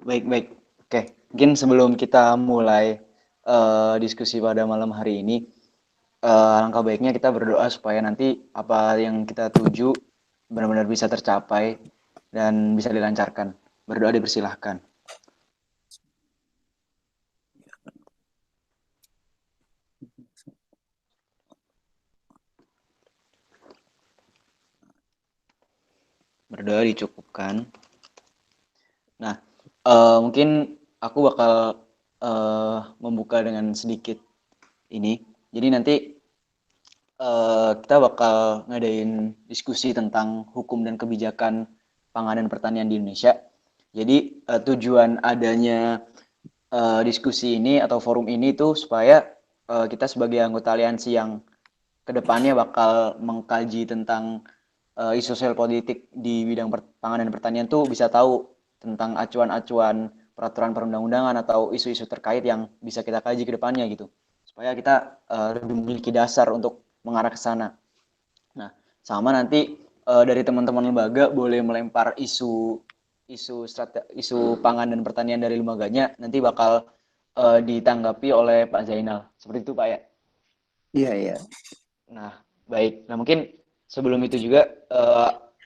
Baik, baik. Oke, mungkin sebelum kita mulai diskusi pada malam hari ini, alangkah baiknya kita berdoa supaya nanti apa yang kita tuju benar-benar bisa tercapai dan bisa dilancarkan. Berdoa dipersilahkan. Berdoa dicukupkan. Nah, mungkin aku bakal membuka dengan sedikit ini. Jadi nanti kita bakal ngadain diskusi tentang hukum dan kebijakan pangan dan pertanian di Indonesia. Jadi tujuan adanya diskusi ini atau forum ini tuh supaya kita sebagai anggota aliansi yang kedepannya bakal mengkaji tentang isu sosial politik di bidang pangan dan pertanian tuh bisa tahu tentang acuan-acuan peraturan perundang-undangan atau isu-isu terkait yang bisa kita kaji ke depannya gitu. Supaya kita lebih memiliki dasar untuk mengarah ke sana. Nah, sama nanti dari teman-teman lembaga boleh melempar isu pangan dan pertanian dari lembaganya nanti bakal ditanggapi oleh Pak Zainal. Seperti itu Pak ya. Iya, iya. Nah, baik. Nah, mungkin sebelum itu juga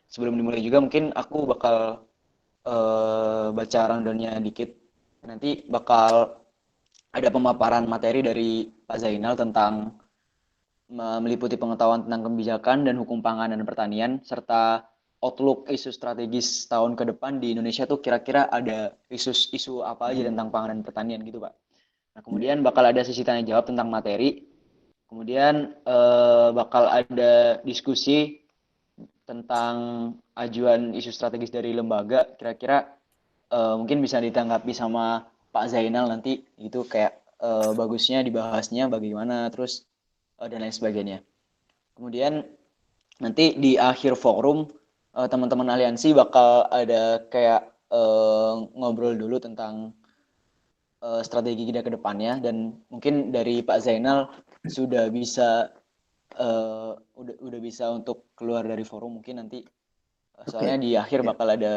sebelum dimulai juga mungkin aku bakal baca rundown-nya dikit. Nanti bakal ada pemaparan materi dari Pak Zainal tentang meliputi pengetahuan tentang kebijakan dan hukum pangan dan pertanian, serta outlook isu strategis tahun ke depan di Indonesia tuh kira-kira ada isu apa aja tentang pangan dan pertanian gitu Pak. Nah kemudian bakal ada sesi tanya jawab tentang materi, kemudian bakal ada diskusi tentang ajuan isu strategis dari lembaga, kira-kira mungkin bisa ditanggapi sama Pak Zainal nanti itu kayak bagusnya dibahasnya bagaimana terus dan lain sebagainya. Kemudian nanti di akhir forum teman-teman aliansi bakal ada kayak ngobrol dulu tentang strategi kita ke depannya dan mungkin dari Pak Zainal sudah bisa udah bisa untuk keluar dari forum mungkin nanti soalnya Oke. di akhir Ya. bakal ada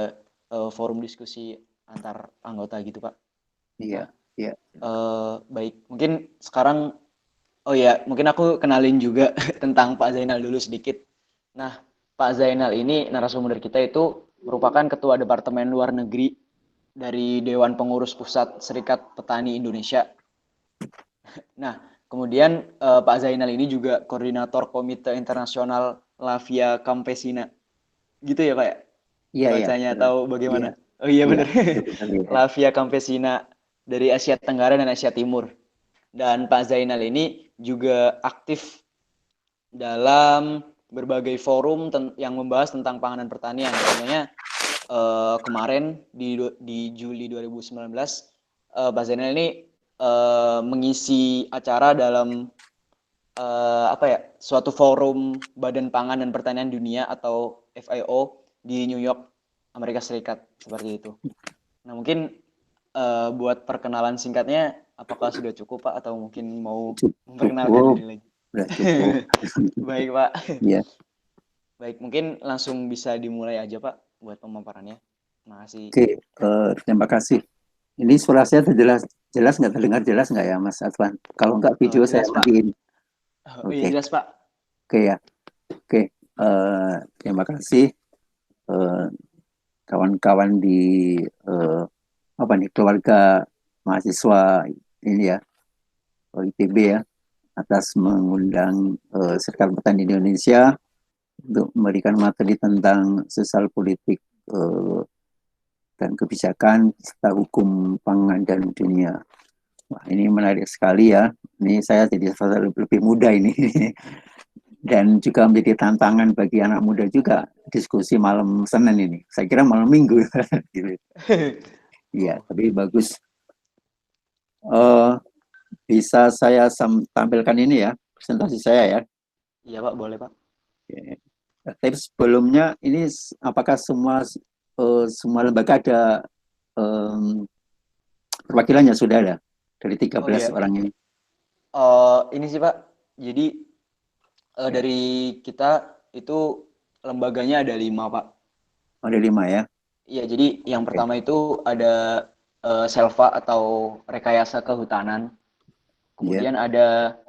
forum diskusi antar anggota gitu Pak. Iya, Nah, iya. baik mungkin sekarang oh ya, mungkin aku kenalin juga tentang Pak Zainal dulu sedikit. Nah, Pak Zainal ini narasumber kita itu merupakan Ketua Departemen Luar Negeri dari Dewan Pengurus Pusat Serikat Petani Indonesia. Nah, kemudian Pak Zainal ini juga Koordinator Komite Internasional La Via Campesina. Gitu ya Pak ya? Iya, iya, Bacanya benar. atau Iya, bagaimana? Oh iya iya. benar. Benar, ya. La Via Campesina dari Asia Tenggara dan Asia Timur. Dan Pak Zainal ini juga aktif dalam berbagai forum yang membahas tentang pangan dan pertanian. Contohnya kemarin di Juli 2019 Pak Zainal ini mengisi acara dalam apa ya suatu forum Badan Pangan dan Pertanian Dunia atau FAO di New York, Amerika Serikat seperti itu. Nah mungkin buat perkenalan singkatnya apakah sudah cukup Pak atau mungkin mau memperkenalkan Cukup, diri lagi? udah cukup. Baik Pak. Iya. Baik, mungkin langsung bisa dimulai aja Pak buat pemaparannya. Terima kasih. Oke, terima kasih. Ini suara saya jelas, jelas nggak terdengar jelas nggak ya, Mas Advan? Kalau nggak video saya Jelas Pak. matiin. Oh, iya Oke, jelas Pak. oke ya. Oke, terima kasih eh, kawan-kawan di apa nih keluarga mahasiswa ini ya, ITB ya, atas mengundang Serikat Petani Indonesia untuk memberikan materi tentang sosial politik eh, dan kebijakan serta hukum pangan dan dunia. Wah, ini menarik sekali ya. Ini saya jadi lebih muda ini. Dan juga menjadi tantangan bagi anak muda juga diskusi malam Senin ini. Saya kira malam Minggu. Gitu. Iya, Oh, tapi bagus. Eh, bisa saya tampilkan ini ya, presentasi saya ya. iya Pak, boleh Pak. Oke. Tapi sebelumnya ini apakah semua lembaga ada perwakilannya sudah ada dari Oh 13 iya, orang ini? ini sih Pak. Jadi Ya, dari kita itu lembaganya ada 5 Pak. ada 5 ya. Iya, jadi yang Oke. pertama itu ada selva atau rekayasa kehutanan. Iya, Kemudian ada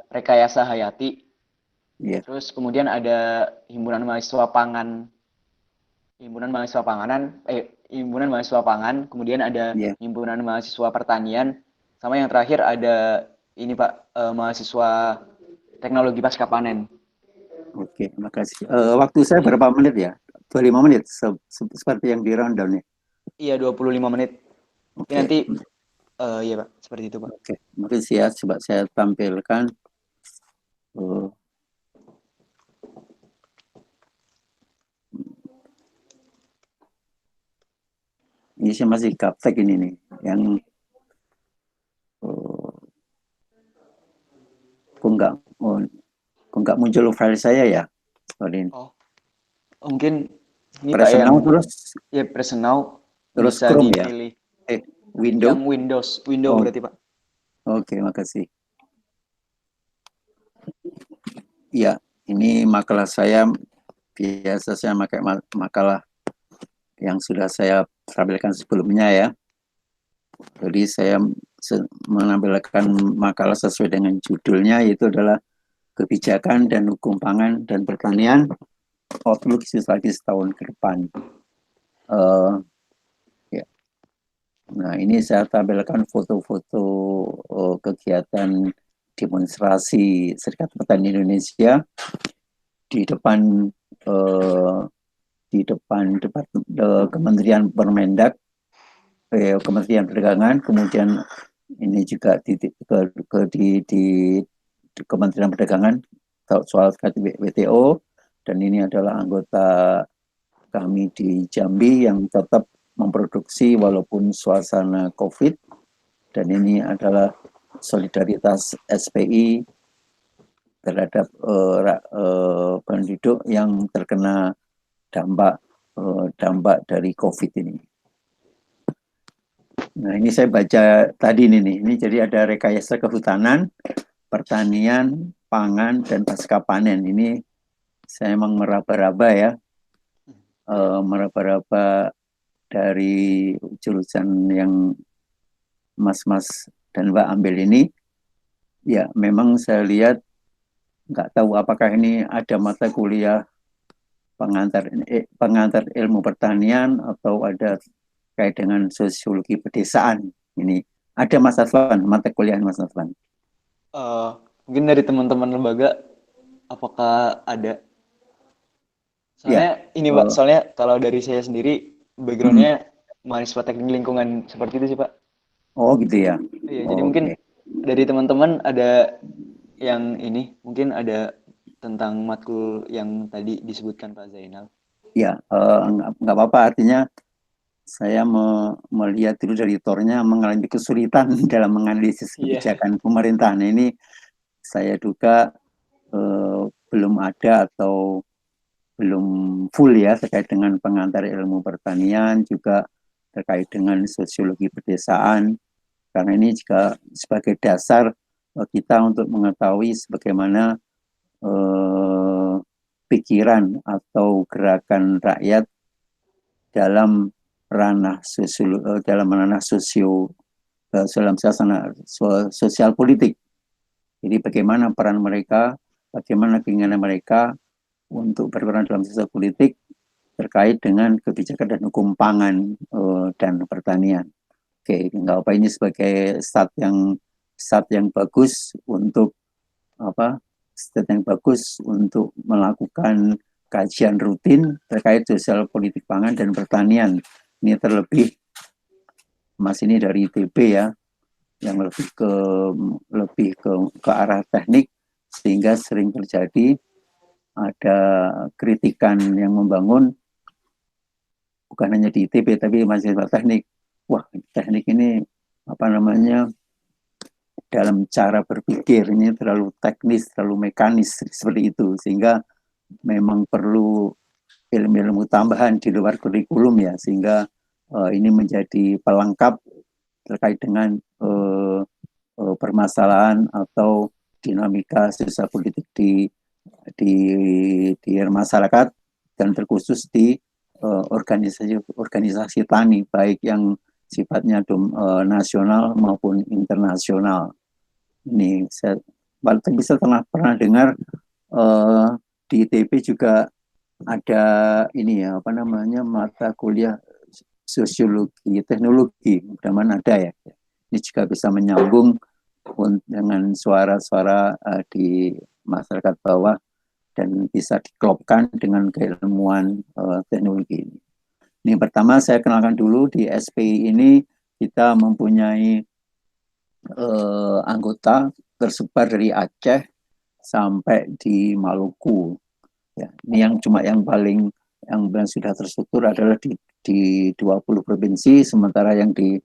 rekayasa hayati. iya, Terus kemudian ada himpunan mahasiswa pangan, himpunan mahasiswa pangan. Kemudian ada iya. himpunan mahasiswa pertanian. Sama yang terakhir ada ini Pak, mahasiswa teknologi pasca panen. Oke, makasih. Waktu saya Iya, berapa menit ya? 25 menit, seperti yang di rundown ya. iya 25 menit. Tapi Oke, nanti iya Pak, seperti itu Pak. oke. Makasih ya, coba saya tampilkan. Eh, ini saya masih gaptek ini nih, yang eh, kok nggak oh, kok nggak muncul file saya ya. Sorry. Oh, mungkin ini Pak Press yang now terus ya present now terus bisa Chrome ya. dipilih Window. yang Windows Oh, berarti Pak. oke, makasih. Ya, ini makalah saya. Biasa saya pakai makalah yang sudah saya tampilkan sebelumnya ya. Jadi saya menampilkan makalah sesuai dengan judulnya, yaitu adalah kebijakan dan hukum pangan dan pertanian outlook lagi setahun ke depan. Eh, ya. Nah, ini saya tampilkan foto-foto kegiatan demonstrasi Serikat Petani Indonesia di depan eh, Kementerian Permendak, Kementerian Perdagangan, kemudian ini juga di Kementerian Perdagangan soal WTO, dan ini adalah anggota kami di Jambi yang tetap memproduksi walaupun suasana COVID, dan ini adalah solidaritas SPI terhadap penduduk yang terkena dampak dari COVID ini. Nah, ini saya baca tadi ini jadi ada rekayasa kehutanan, pertanian, pangan, dan pasca panen. Ini saya emang meraba-raba ya, meraba-raba dari jurusan yang Mas-Mas dan Mbak ambil ini. Ya, memang saya lihat, nggak tahu apakah ini ada mata kuliah pengantar ilmu pertanian atau ada kait dengan sosiologi pedesaan. Ini ada Mas Afwan, mata kuliah Mas Afwan. Eh, Mungkin dari teman-teman lembaga apakah ada? Ya, Soalnya ini Pak, oh, soalnya kalau dari saya sendiri mm, backgroundnya mahasiswa teknik lingkungan seperti itu sih Pak. oh gitu ya. Iya, jadi mungkin Oke. dari teman-teman ada yang ini, mungkin ada tentang matkul yang tadi disebutkan Pak Zainal. Ya, nggak apa-apa. Artinya saya melihat dulu dari tornya mengalami kesulitan dalam menganalisis Iya. kebijakan pemerintah. Nah, ini saya duga eh, belum ada atau belum full ya terkait dengan pengantar ilmu pertanian, juga terkait dengan sosiologi pedesaan, karena ini juga sebagai dasar kita untuk mengetahui sebagaimana eh, pikiran atau gerakan rakyat dalam dalam ranah dalam suasana sosial politik. Jadi bagaimana peran mereka, bagaimana keinginan mereka untuk berperan dalam sosial politik terkait dengan kebijakan dan hukum pangan dan pertanian. Oke, nggak apa, ini sebagai start yang bagus untuk apa? Start yang bagus untuk melakukan kajian rutin terkait sosial politik pangan dan pertanian. Ini terlebih Mas ini dari ITB ya, yang lebih ke arah teknik, sehingga sering terjadi ada kritikan yang membangun bukan hanya di ITB tapi mahasiswa teknik. Wah, teknik ini apa namanya, dalam cara berpikir ini terlalu teknis, terlalu mekanis seperti itu, sehingga memang perlu ilmu-ilmu tambahan di luar kurikulum ya, sehingga ini menjadi pelengkap terkait dengan permasalahan atau dinamika sosial politik di di masyarakat, dan terkhusus di organisasi organisasi tani, baik yang sifatnya nasional maupun internasional. Ini saya bisa pernah dengar di ITB juga ada ini ya, apa namanya, mata kuliah sosiologi teknologi, mudah-mudahan ada ya. Ini juga bisa menyambung dengan suara-suara di masyarakat bawah dan bisa diklopkan dengan keilmuan teknologi ini. Ini pertama saya kenalkan dulu, di SPI ini kita mempunyai anggota tersebar dari Aceh sampai di Maluku. Ya, ini yang paling sudah terstruktur adalah di 20 provinsi, sementara yang di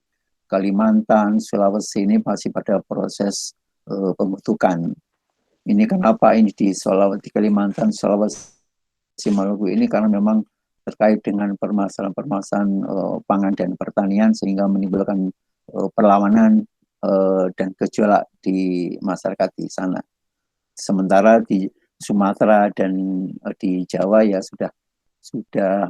Kalimantan, Sulawesi ini masih pada proses pembentukan. Ini kenapa ini di Sulawesi, Kalimantan, Sulawesi, Maluku ini karena memang terkait dengan permasalahan-permasalahan pangan dan pertanian sehingga menimbulkan perlawanan dan gejolak di masyarakat di sana. Sementara di Sumatera dan di Jawa ya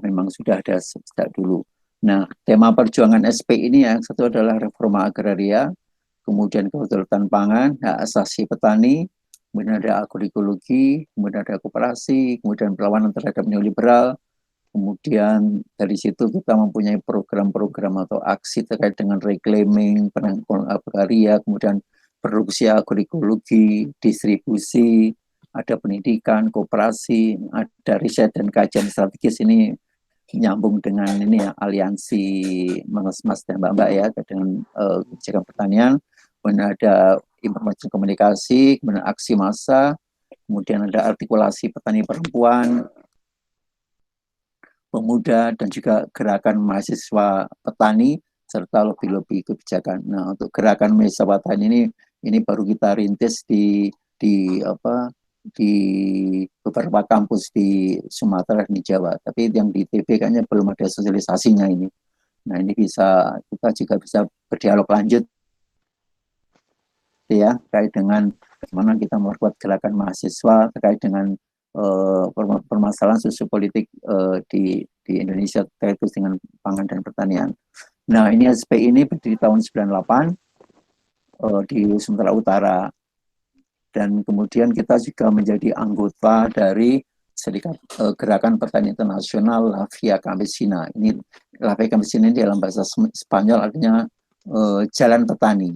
memang sudah ada sejak dulu. Nah, tema perjuangan SP ini yang satu adalah reforma agraria, kemudian kedaulatan pangan, hak asasi petani, kemudian ada agroekologi, kemudian ada koperasi, kemudian perlawanan terhadap neoliberal. Kemudian dari situ kita mempunyai program-program atau aksi terkait dengan reclaiming, penanggulangan agraria, kemudian produksi agroekologi, distribusi, ada pendidikan, koperasi, ada riset dan kajian strategis. Ini nyambung dengan ini ya, aliansi Mas dan Mbak ya dengan kebijakan pertanian. Kemudian ada informasi komunikasi, kemudian aksi massa, kemudian ada artikulasi petani perempuan, pemuda, dan juga gerakan mahasiswa petani serta lobby-lobby kebijakan. Nah, untuk gerakan mahasiswa petani ini baru kita rintis di beberapa kampus di Sumatera dan di Jawa, tapi yang di ITB kayaknya belum ada sosialisasinya ini. Nah, ini kita juga bisa berdialog lanjut ya terkait dengan bagaimana kita memperkuat gerakan mahasiswa terkait dengan permasalahan sosiopolitik di Indonesia terkait dengan pangan dan pertanian. Nah, ini SPI ini berdiri tahun 98 di Sumatera Utara, dan kemudian kita juga menjadi anggota dari Serikat Gerakan Petani Internasional La Via Campesina. Ini La Via Campesina ini dalam bahasa Spanyol artinya jalan petani.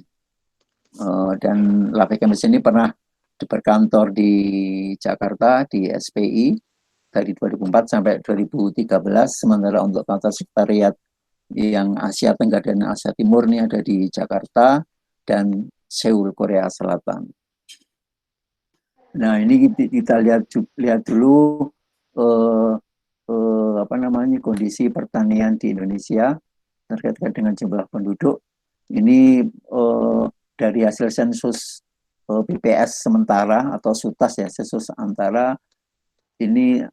Dan La Via Campesina ini pernah berkantor di Jakarta di SPI dari 2004 sampai 2013, sementara untuk kantor sekretariat yang Asia Tenggara dan Asia Timur ini ada di Jakarta dan Seoul, Korea Selatan. Nah, ini kita lihat dulu kondisi pertanian di Indonesia terkait dengan jumlah penduduk. Ini dari hasil sensus BPS sementara atau SUTAS ya, sensus antara, ini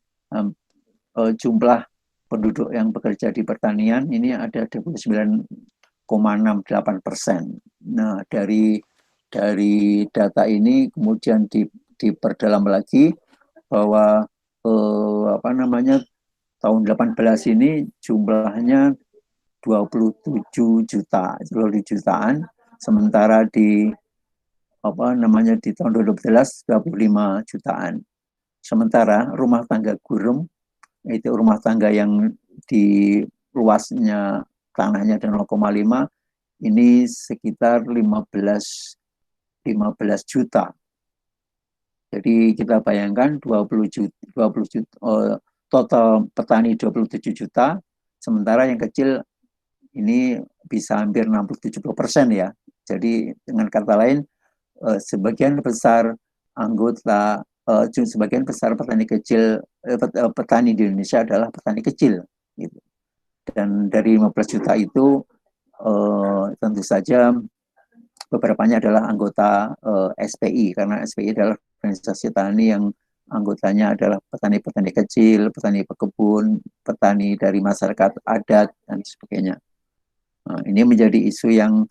jumlah penduduk yang bekerja di pertanian ini ada 29,68%. Nah, dari data ini kemudian diperdalam lagi bahwa tahun 18 ini jumlahnya 27 jutaan, sementara di tahun 2012 25 jutaan. Sementara rumah tangga gurem, itu rumah tangga yang di luasnya tanahnya dan 0,5, ini sekitar 15 juta. Jadi kita bayangkan 20 juta, total petani 27 juta, sementara yang kecil ini bisa hampir 60-70% ya. Jadi dengan kata lain, sebagian besar sebagian besar petani kecil, petani di Indonesia adalah petani kecil. Gitu. Dan dari 15 juta itu tentu saja beberapanya adalah anggota SPI, karena SPI adalah organisasi tani yang anggotanya adalah petani-petani kecil, petani pekebun, petani dari masyarakat adat, dan sebagainya. Nah, ini menjadi isu yang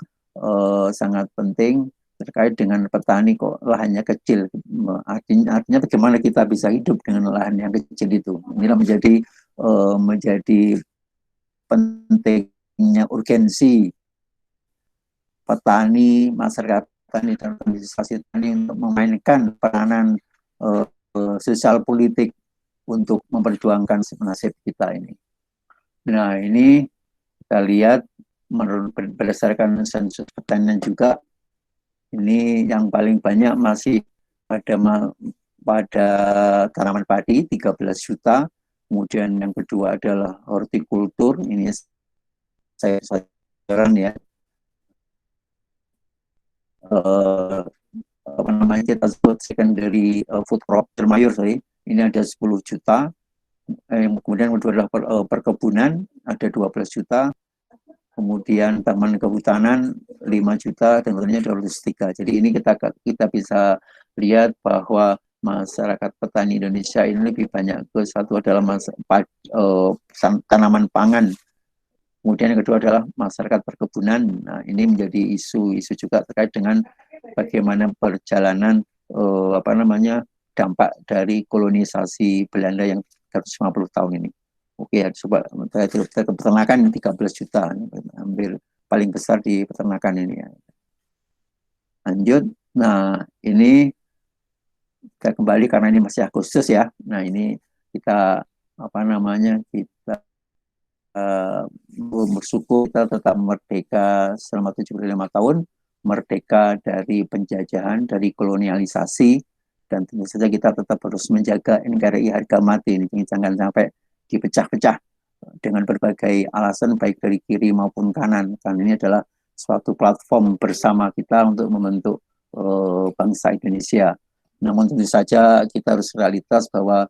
sangat penting terkait dengan petani kok lahannya kecil. Artinya bagaimana kita bisa hidup dengan lahan yang kecil itu. Inilah menjadi pentingnya urgensi petani, masyarakat petani dan organisasi petani untuk memainkan peranan sosial politik untuk memperjuangkan nasib kita ini. Nah, ini kita lihat menurut berdasarkan sensus pertanian juga, ini yang paling banyak masih pada tanaman padi 13 juta, kemudian yang kedua adalah hortikultur, ini sayuran ya, apa namanya kita sebut secondary food crop, termayur ini ada 10 juta, kemudian kedua adalah perkebunan ada 12 juta, kemudian taman kehutanan 5 juta, dan tentunya ada logistika. Jadi ini kita bisa lihat bahwa masyarakat petani Indonesia ini lebih banyak ke satu adalah tanaman pangan, kemudian yang kedua adalah masyarakat perkebunan. Nah, ini menjadi isu juga terkait dengan bagaimana perjalanan dampak dari kolonisasi Belanda yang 150 tahun ini. Oke, coba kita ke peternakan 13 juta, hampir paling besar di peternakan ini ya. Lanjut, nah ini kita kembali karena ini masih Agustus ya. Nah ini kita kita bersyukur kita tetap merdeka selama 75 tahun, merdeka dari penjajahan, dari kolonialisasi, dan tentu saja kita tetap harus menjaga NKRI harga mati ini, jangan sampai dipecah-pecah dengan berbagai alasan baik dari kiri maupun kanan, karena ini adalah suatu platform bersama kita untuk membentuk bangsa Indonesia. Namun tentu saja kita harus realitas bahwa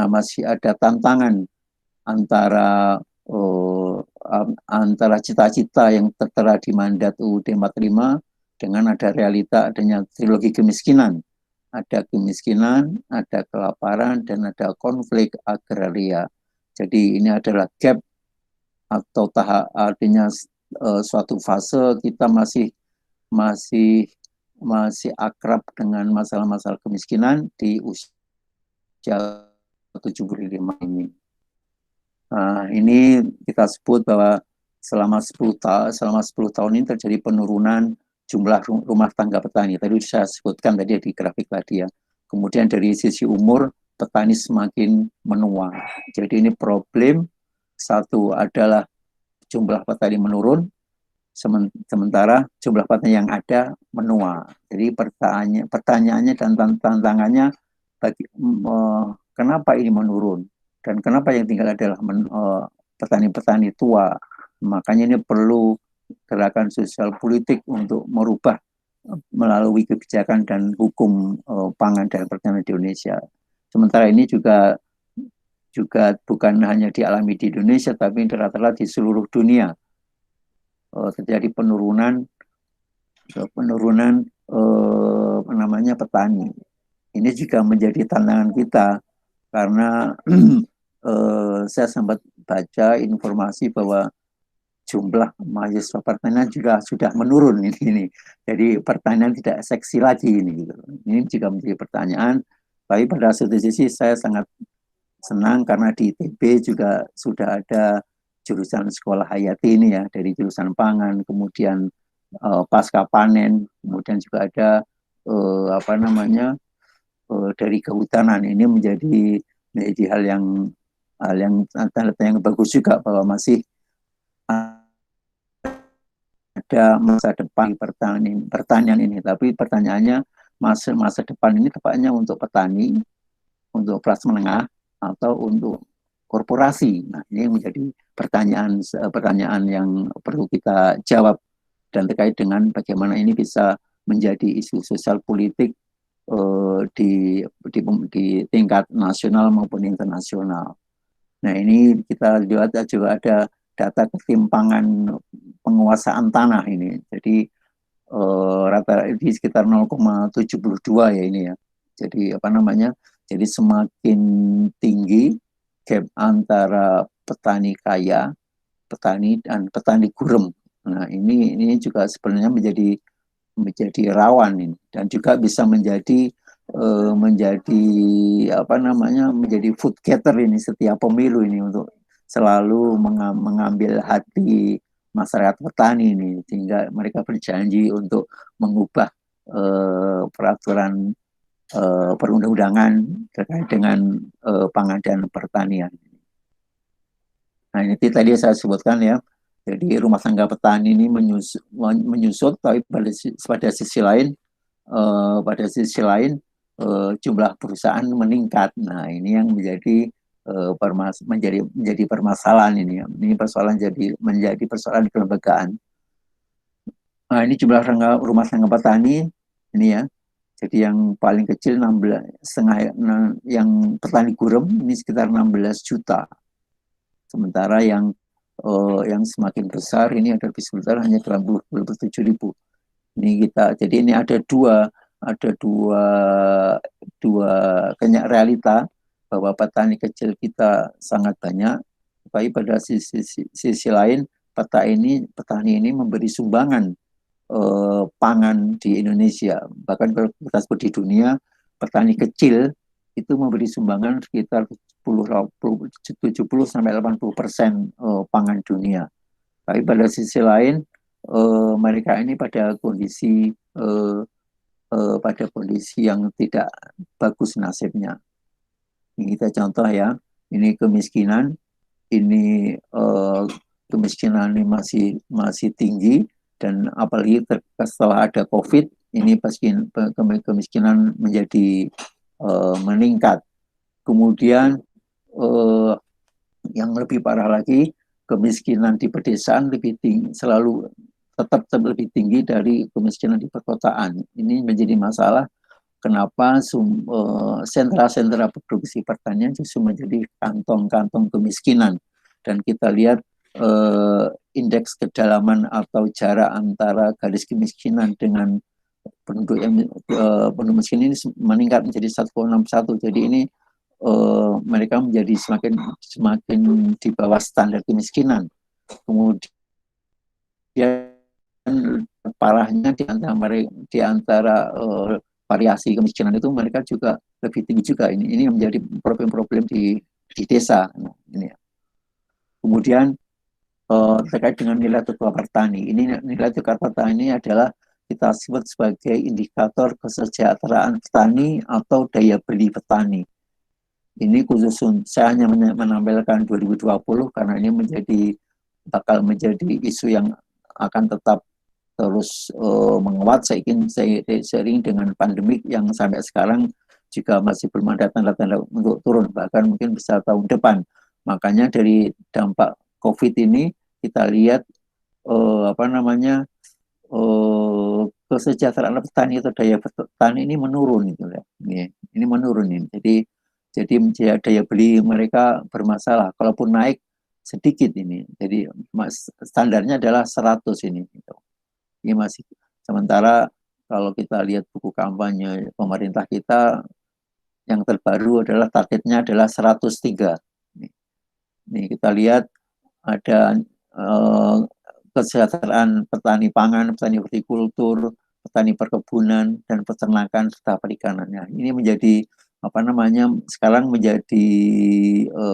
masih ada tantangan antara cita-cita yang tertera di mandat UUD 45 dengan ada realita adanya trilogi kemiskinan. Ada kemiskinan, ada kelaparan, dan ada konflik agraria. Jadi ini adalah gap atau artinya suatu fase kita masih akrab dengan masalah-masalah kemiskinan di usia 75 ini. Nah, ini kita sebut bahwa selama 10 tahun ini terjadi penurunan jumlah rumah tangga petani. Tadi saya sebutkan tadi di grafik tadi ya. Kemudian dari sisi umur, petani semakin menua. Jadi ini problem, satu adalah jumlah petani menurun, sementara jumlah petani yang ada menua. Jadi pertanyaannya dan tantangannya, kenapa ini menurun? Dan kenapa yang tinggal adalah petani-petani tua. Makanya ini perlu gerakan sosial politik untuk merubah melalui kebijakan dan hukum pangan dan pertanian di Indonesia. Sementara ini juga bukan hanya dialami di Indonesia, tapi rata-rata di seluruh dunia terjadi penurunan petani. Ini juga menjadi tantangan kita karena saya sempat baca informasi bahwa jumlah mahasiswa pertanian juga sudah menurun ini. Jadi pertanian tidak seksi lagi ini. Gitu. Ini juga menjadi pertanyaan. Tapi pada satu sisi saya sangat senang karena di ITB juga sudah ada jurusan sekolah hayati ini ya, dari jurusan pangan, kemudian pasca panen, kemudian juga ada dari kehutanan. Ini menjadi hal yang bagus juga bahwa masih ada masa depan pertanian ini. Tapi pertanyaannya masa depan ini tepatnya untuk petani, untuk kelas menengah, atau untuk korporasi. Nah, ini menjadi pertanyaan yang perlu kita jawab dan terkait dengan bagaimana ini bisa menjadi isu sosial politik di tingkat nasional maupun internasional. Nah, ini kita lihat juga ada data ketimpangan penguasaan tanah ini. Jadi rata di sekitar 0,72 ya ini ya. Jadi Jadi semakin tinggi gap antara petani kaya, petani dan petani gurem. Nah, ini juga sebenarnya menjadi rawan ini, dan juga bisa menjadi food getter ini setiap pemilu ini untuk selalu mengambil hati masyarakat petani ini, sehingga mereka berjanji untuk mengubah peraturan perundang-undangan terkait dengan pangan dan pertanian. Nah, ini tadi saya sebutkan ya. Jadi rumah tangga petani ini menyusut, tapi pada sisi lain, jumlah perusahaan meningkat. Nah, ini yang menjadi permasalahan ini. Ini persoalan menjadi persoalan kelembagaan. Nah, ini jumlah rumah tangga petani ini ya. Jadi yang paling kecil 16 setengah, yang petani gurem ini sekitar 16 juta. Sementara yang semakin besar ini ada lebih sebentar hanya 27.000. Ini jadi ini ada dua realita bahwa petani kecil kita sangat banyak, tapi pada sisi lain petani ini memberi sumbangan pangan di Indonesia. Bahkan kalau kita sebut di dunia, petani kecil itu memberi sumbangan sekitar 70-80% pangan dunia. Tapi pada sisi lain, mereka ini pada kondisi yang tidak bagus nasibnya. Ini kita contoh ya, ini kemiskinan, ini kemiskinan ini masih tinggi, dan apalagi setelah ada COVID, ini kemiskinan menjadi meningkat. Kemudian yang lebih parah lagi, kemiskinan di pedesaan lebih tinggi, tetap lebih tinggi dari kemiskinan di perkotaan. Ini menjadi masalah kenapa sentra-sentra produksi pertanian justru menjadi kantong-kantong kemiskinan. Dan kita lihat indeks kedalaman atau jarak antara garis kemiskinan dengan penduduk miskin ini meningkat menjadi 1,61. Jadi ini mereka menjadi semakin di bawah standar kemiskinan. Kemudian parahnya di antara variasi kemiskinan itu mereka juga lebih tinggi juga. Ini menjadi problem-problem di desa. Nah, ini. Kemudian terkait dengan nilai tukar petani. Ini nilai tukar petani adalah kita sebut sebagai indikator kesejahteraan petani atau daya beli petani. Ini khusus saya hanya menampilkan 2020 karena ini bakal menjadi isu yang akan tetap terus menguat seiring dengan pandemik yang sampai sekarang juga masih belum ada tanda-tanda untuk turun, bahkan mungkin bisa tahun depan. Makanya dari dampak COVID ini kita lihat kesejahteraan petani atau daya petani ini menurun gitu ya. Ini menurun ini. Jadi daya beli mereka bermasalah. Kalaupun naik sedikit ini. Jadi standarnya adalah 100 ini gitu. Ini masih sementara kalau kita lihat buku kampanye pemerintah kita yang terbaru adalah targetnya adalah 103. Ini kita lihat ada kesejahteraan petani pangan, petani hortikultur, petani perkebunan dan peternakan serta perikanannya. Ini menjadi sekarang menjadi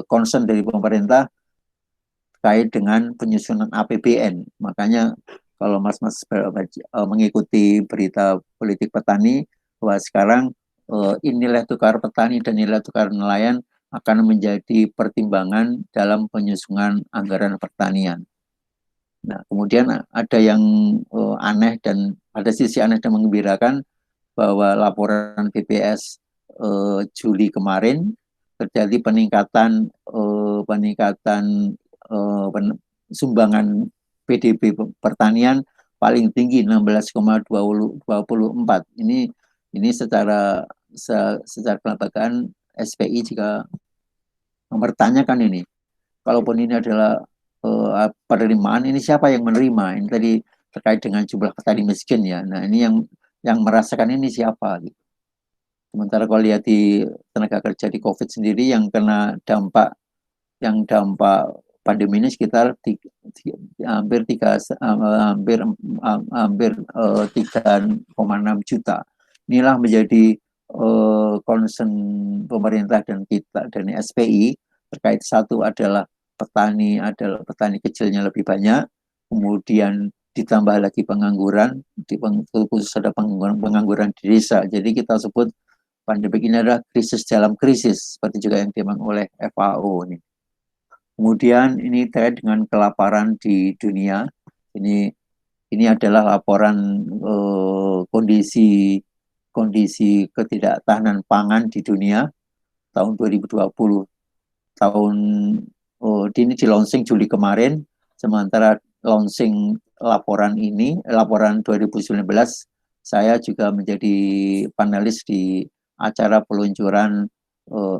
concern dari pemerintah terkait dengan penyusunan APBN. Makanya kalau Mas mengikuti berita politik petani, bahwa sekarang nilai tukar petani dan nilai tukar nelayan akan menjadi pertimbangan dalam penyusunan anggaran pertanian. Nah, kemudian ada yang aneh dan ada sisi aneh dan mengembirakan bahwa laporan BPS Juli kemarin terjadi peningkatan sumbangan PDB pertanian paling tinggi 16,24. Ini secara kelembagaan SPI jika mempertanyakan ini. Kalaupun ini adalah penerimaan, ini siapa yang menerima? Ini tadi terkait dengan jumlah petani miskin ya. Nah, ini yang merasakan ini siapa gitu. Sementara kalau lihat di tenaga kerja di COVID sendiri yang kena dampak pandemi ini sekitar hampir 3,6 juta. Inilah menjadi concern pemerintah dan kita dan SPI terkait. Satu adalah petani kecilnya lebih banyak, kemudian ditambah lagi pengangguran, khusus ada pengangguran di desa. Jadi kita sebut pandemi ini adalah krisis dalam krisis, seperti juga yang dimaksud oleh FAO ini. Kemudian ini terkait dengan kelaparan di dunia. Ini adalah laporan kondisi ketidaktahanan pangan di dunia tahun 2020. Tahun ini di launching Juli kemarin, sementara launching laporan 2019, saya juga menjadi panelis di acara peluncuran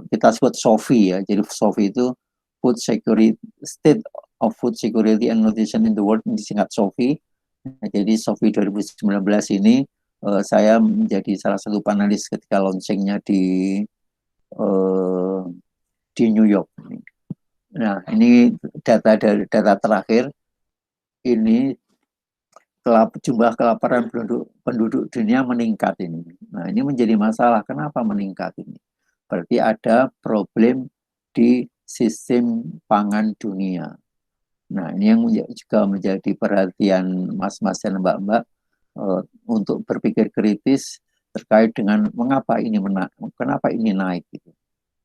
kita sebut SOFI ya. Jadi SOFI itu Food Security State of Food Security and Nutrition in the World, disingkat SOFI. Nah, jadi SOFI 2019 ini saya menjadi salah satu panelis ketika launchingnya uh, di New York. Nah, ini data terakhir. Ini jumlah kelaparan penduduk dunia meningkat ini. Nah, ini menjadi masalah. Kenapa meningkat ini? Berarti ada problem di sistem pangan dunia. Nah, ini yang juga menjadi perhatian mas-mas dan mbak-mbak untuk berpikir kritis terkait dengan kenapa ini naik gitu.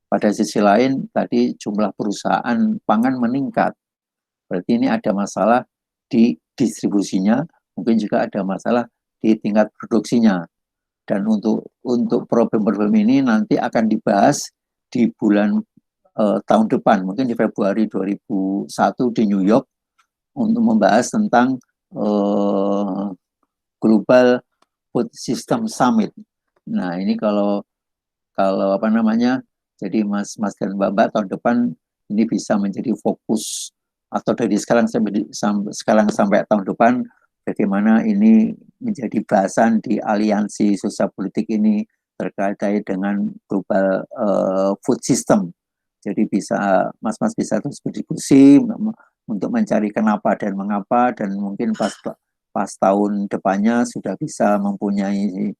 Pada sisi lain, tadi jumlah perusahaan pangan meningkat. Berarti ini ada masalah di distribusinya, mungkin juga ada masalah di tingkat produksinya. Dan untuk problem-problem ini nanti akan dibahas di bulan tahun depan, mungkin di Februari 2001 di New York, untuk membahas tentang Global Food System Summit. Nah, ini kalau apa namanya, jadi Mas dan Mbak tahun depan ini bisa menjadi fokus, atau dari sekarang sampai tahun depan, bagaimana ini menjadi bahasan di aliansi sosial politik ini terkait dengan global food system. Jadi Mas bisa terus berdiskusi untuk mencari kenapa dan mengapa, dan mungkin pas tahun depannya sudah bisa mempunyai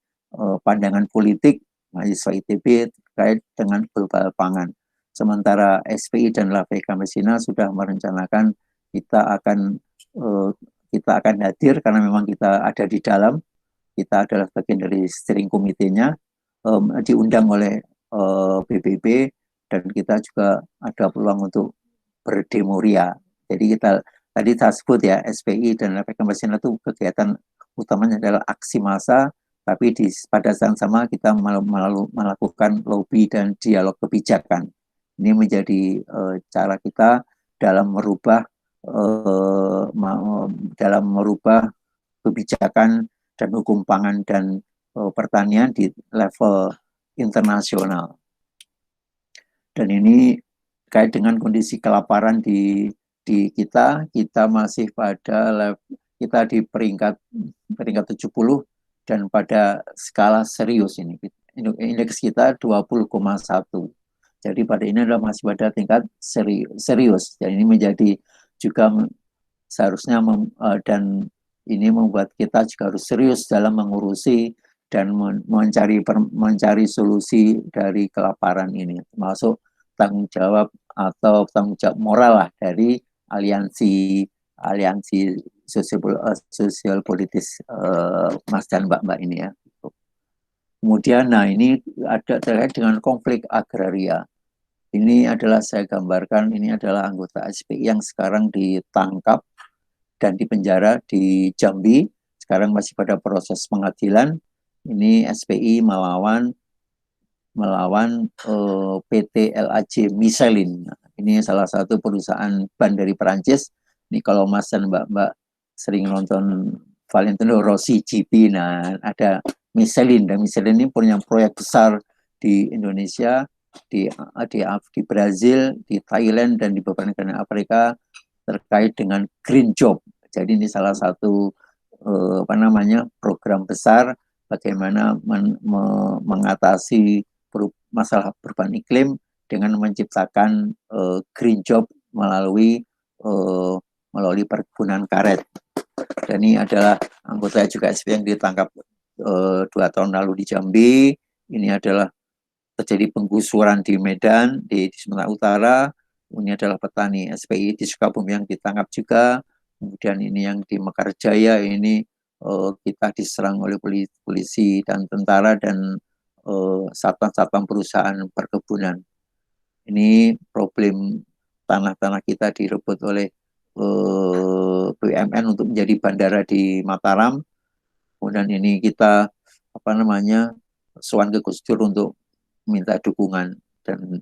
pandangan politik mahasiswa ITB terkait dengan global pangan. Sementara SPI dan LAPK Messina sudah merencanakan kita akan hadir karena memang kita ada di dalam, kita adalah bagian dari steering committee-nya, diundang oleh PBB, dan kita juga ada peluang untuk berdemoria. Jadi tadi saya sebut ya, SPI dan LAPK Messina itu kegiatan utamanya adalah aksi massa, tapi pada saat sama kita melakukan lobby dan dialog kebijakan. Ini menjadi cara kita dalam merubah kebijakan dan hukum pangan dan pertanian di level internasional. Dan ini terkait dengan kondisi kelaparan di kita masih kita di peringkat 70, dan pada skala serius ini. Indeks kita 20,1. Jadi pada ini adalah masih pada tingkat serius. Dan ini menjadi juga seharusnya dan ini membuat kita juga harus serius dalam mengurusi dan mencari solusi dari kelaparan ini, termasuk tanggung jawab moral lah dari aliansi sosial politis Mas dan Mbak ini ya. Kemudian, nah ini ada terkait dengan konflik agraria. Ini adalah saya gambarkan, ini adalah anggota SPI yang sekarang ditangkap dan dipenjara di Jambi. Sekarang masih pada proses pengadilan. Ini SPI melawan PT LAJ Michelin. Nah, ini salah satu perusahaan ban dari Perancis. Ini kalau Mas dan Mbak sering nonton Valentino Rossi GP, nah ada Michelin, dan Michelin ini punya proyek besar di Indonesia, di Brazil, di Thailand, dan di beberapa negara Afrika terkait dengan green job. Jadi ini salah satu program besar bagaimana mengatasi masalah perubahan iklim dengan menciptakan green job melalui perkebunan karet. Dan ini adalah anggota juga SPI yang ditangkap 2 tahun lalu di Jambi. Ini adalah terjadi penggusuran di Medan, di Sumatera Utara. Ini adalah petani SPI di Sukabumi yang ditangkap juga. kemudian ini yang di Mekarjaya ini kita diserang oleh polisi dan tentara dan satpam-satpam perusahaan perkebunan. Ini problem tanah-tanah kita direbut oleh BUMN untuk menjadi bandara di Mataram. Kemudian ini kita sowan ke Gus Dur untuk minta dukungan, dan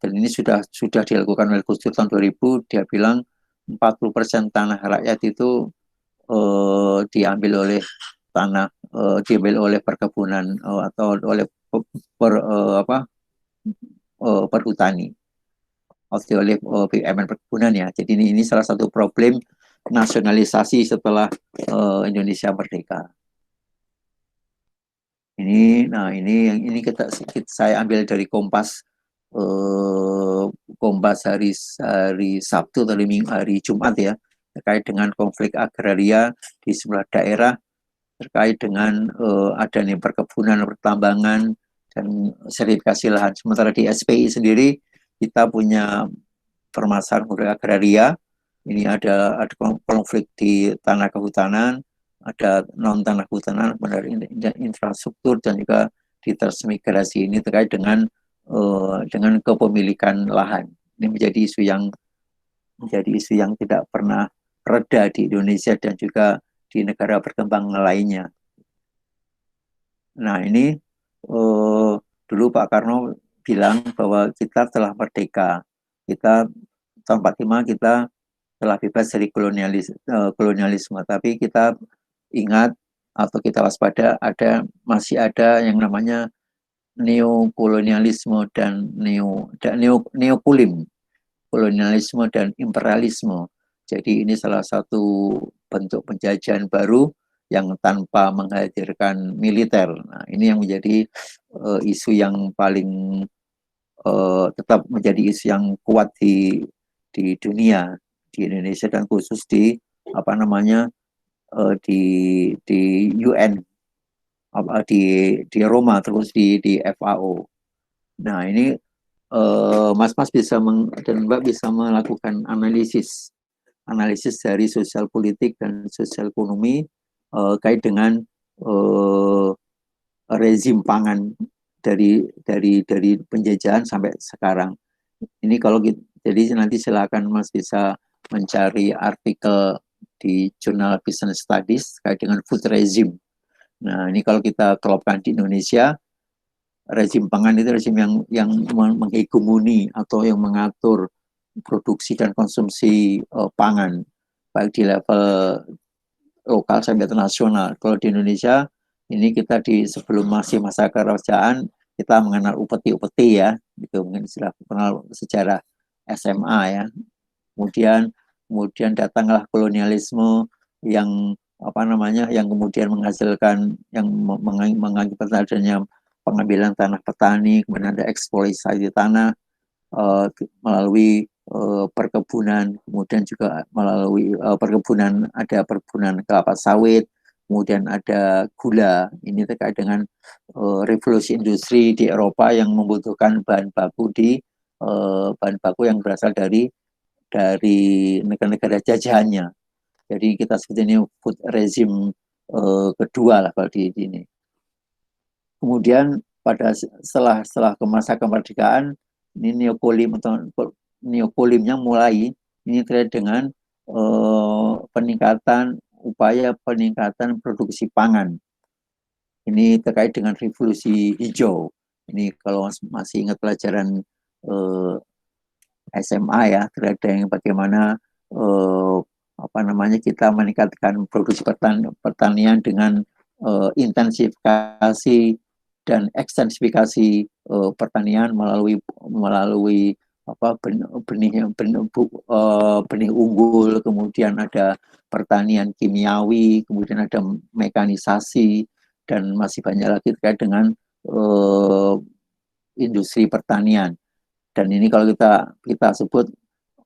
ini sudah dilakukan oleh Gus Dur tahun 2000. Dia bilang 40% tanah rakyat itu diambil oleh perkebunan atau oleh per, perhutani oleh BUMN perkebunan ya. Jadi ini salah satu problem nasionalisasi setelah Indonesia merdeka. Ini saya ambil dari Kompas hari Sabtu atau hari Jumat ya, terkait dengan konflik agraria di sebelah daerah, terkait dengan adanya perkebunan, pertambangan, dan sertifikasi lahan. Sementara di SPI sendiri kita punya permasalahan konflik agraria. Ini ada konflik di tanah kehutanan, ada non tanah kehutanan, infrastruktur, dan juga di transmigrasi. Ini terkait dengan kepemilikan lahan. Ini menjadi isu yang tidak pernah reda di Indonesia dan juga di negara berkembang lainnya. Nah, ini dulu Pak Karno bilang bahwa kita telah merdeka. Kita tahun 45 kita telah bebas dari kolonialisme, tapi kita ingat atau kita waspada masih ada yang namanya neokolonialisme dan neokulim, kolonialisme dan imperialisme. Jadi ini salah satu bentuk penjajahan baru yang tanpa menghadirkan militer. Nah, ini yang menjadi isu yang paling tetap menjadi isu yang kuat di dunia, di Indonesia, dan khusus di di UN, di Roma, terus di FAO. Nah, ini Mas dan Mbak bisa melakukan analisis dari sosial politik dan sosial ekonomi kait dengan rezim pangan dari penjajahan sampai sekarang. Ini jadi nanti silakan Mas bisa mencari artikel di jurnal Business Studies terkait dengan food regime. Nah, ini kalau kita kelopkan di Indonesia, rezim pangan itu rezim yang menghegemoni atau yang mengatur produksi dan konsumsi pangan, baik di level lokal sampai internasional. Kalau di Indonesia, ini kita sebelum masih masa kerajaan, kita mengenal upeti-upeti ya, gitu, mungkin istilah kenal sejarah SMA ya. Kemudian datanglah kolonialisme yang yang kemudian menghasilkan, yang mengakibatkan adanya pengambilan tanah petani, kemudian ada eksploitasi tanah melalui perkebunan, kemudian juga melalui perkebunan, ada perkebunan kelapa sawit, kemudian ada gula. Ini terkait dengan revolusi industri di Eropa yang membutuhkan bahan baku yang berasal dari negara-negara jajahannya. Jadi kita sebut ini food regime kedua lah kalau di sini. Kemudian setelah ke masa kemerdekaan, ini neokolimnya mulai ini terkait dengan upaya peningkatan produksi pangan. Ini terkait dengan revolusi hijau. Ini kalau masih ingat pelajaran SMA ya, terkait dengan bagaimana kita meningkatkan produksi pertanian dengan intensifikasi dan ekstensifikasi pertanian melalui benih unggul, kemudian ada pertanian kimiawi, kemudian ada mekanisasi, dan masih banyak lagi terkait dengan industri pertanian. Dan ini kalau kita sebut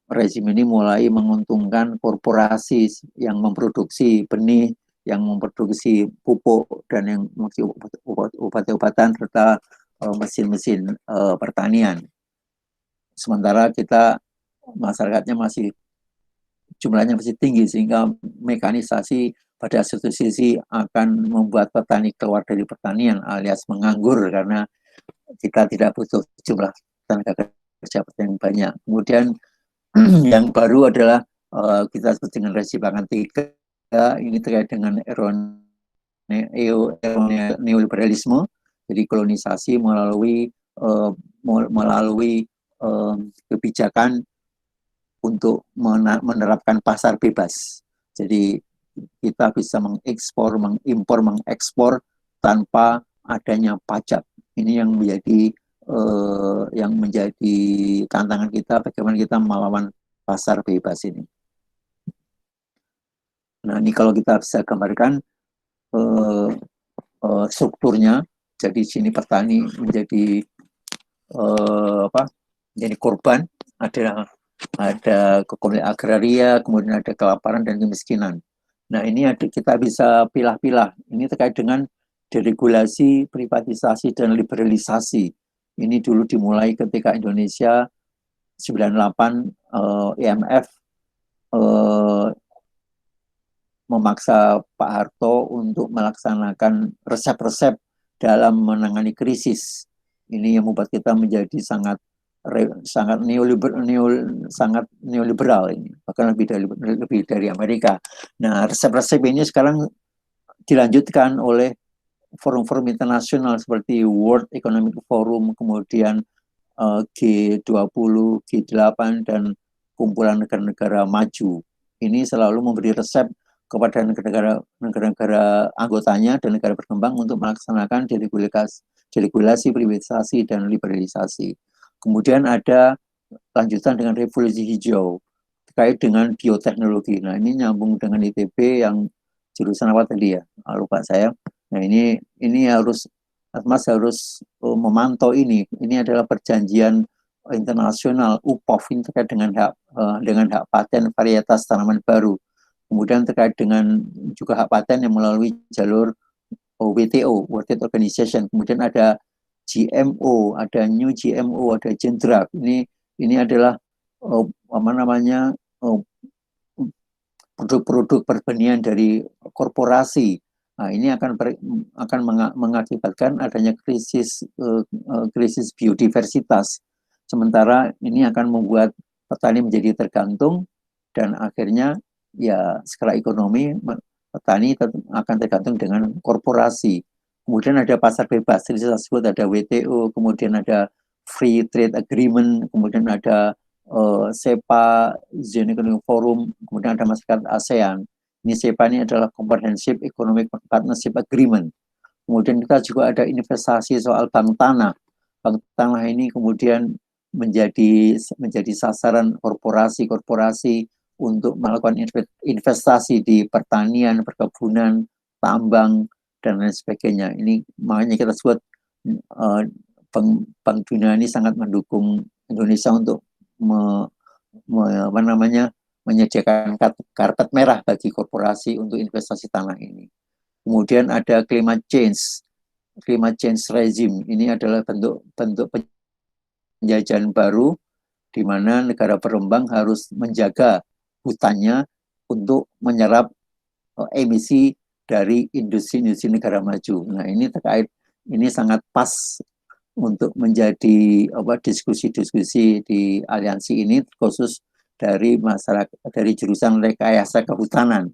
rezim ini mulai menguntungkan korporasi yang memproduksi benih, yang memproduksi pupuk, dan yang obat-obatan serta mesin-mesin pertanian. Sementara kita masyarakatnya masih jumlahnya masih tinggi, sehingga mekanisasi pada satu sisi akan membuat petani keluar dari pertanian alias menganggur karena kita tidak butuh jumlah tenaga kerja yang banyak. Kemudian yang baru adalah kita sebut dengan resi pangan 3, ini terkait dengan neoliberalisme, jadi kolonisasi melalui kebijakan untuk menerapkan pasar bebas. Jadi kita bisa mengekspor, mengimpor, mengekspor tanpa adanya pajak. Ini yang menjadi tantangan kita, bagaimana kita melawan pasar bebas ini. Nah, ini kalau kita bisa gambarkan strukturnya, jadi sini petani menjadi menjadi korban, ada konflik agraria, kemudian ada kelaparan dan kemiskinan. Nah, ini kita bisa pilah-pilah. Ini terkait dengan deregulasi, privatisasi, dan liberalisasi. Ini dulu dimulai ketika Indonesia 98 IMF memaksa Pak Harto untuk melaksanakan resep-resep dalam menangani krisis. Ini yang membuat kita menjadi sangat neoliberal ini, bahkan lebih dari Amerika. Nah, resep-resep ini sekarang dilanjutkan oleh forum-forum internasional seperti World Economic Forum, kemudian G20, G8, dan kumpulan negara-negara maju. Ini selalu memberi resep kepada negara-negara anggotanya dan negara berkembang untuk melaksanakan deregulasi, privatisasi, dan liberalisasi. Kemudian ada lanjutan dengan revolusi hijau terkait dengan bioteknologi. Nah, ini nyambung dengan ITB yang jurusan apa tadi ya? Lupa saya. Nah, ini Mas harus memantau ini. Ini adalah perjanjian internasional UPOV ini terkait dengan hak paten varietas tanaman baru. Kemudian terkait dengan juga hak paten yang melalui jalur WTO, World Trade Organization. Kemudian ada GMO, ada New GMO, ada Gendrag. Ini adalah produk-produk pertanian dari korporasi. Nah, ini akan mengakibatkan adanya krisis biodiversitas. Sementara ini akan membuat petani menjadi tergantung, dan akhirnya ya skala ekonomi petani akan tergantung dengan korporasi. Kemudian ada pasar bebas, jadi saya sebut ada WTO, kemudian ada Free Trade Agreement, kemudian ada SEPA, Zone Economic Forum, kemudian ada masyarakat ASEAN. Ini SEPA ini adalah Comprehensive Economic Partnership Agreement. Kemudian kita juga ada investasi soal bank tanah. Bank tanah ini kemudian menjadi sasaran korporasi untuk melakukan investasi di pertanian, perkebunan, tambang, dan lain sebagainya. Ini makanya kita sebut Bank Dunia ini sangat mendukung Indonesia untuk menyediakan karpet merah bagi korporasi untuk investasi tanah ini. Kemudian ada climate change regime. Ini adalah bentuk penjajahan baru di mana negara berkembang harus menjaga hutannya untuk menyerap emisi dari industri negara maju. Nah, ini sangat pas untuk menjadi diskusi-diskusi di aliansi ini, khusus dari jurusan rekayasa kehutanan.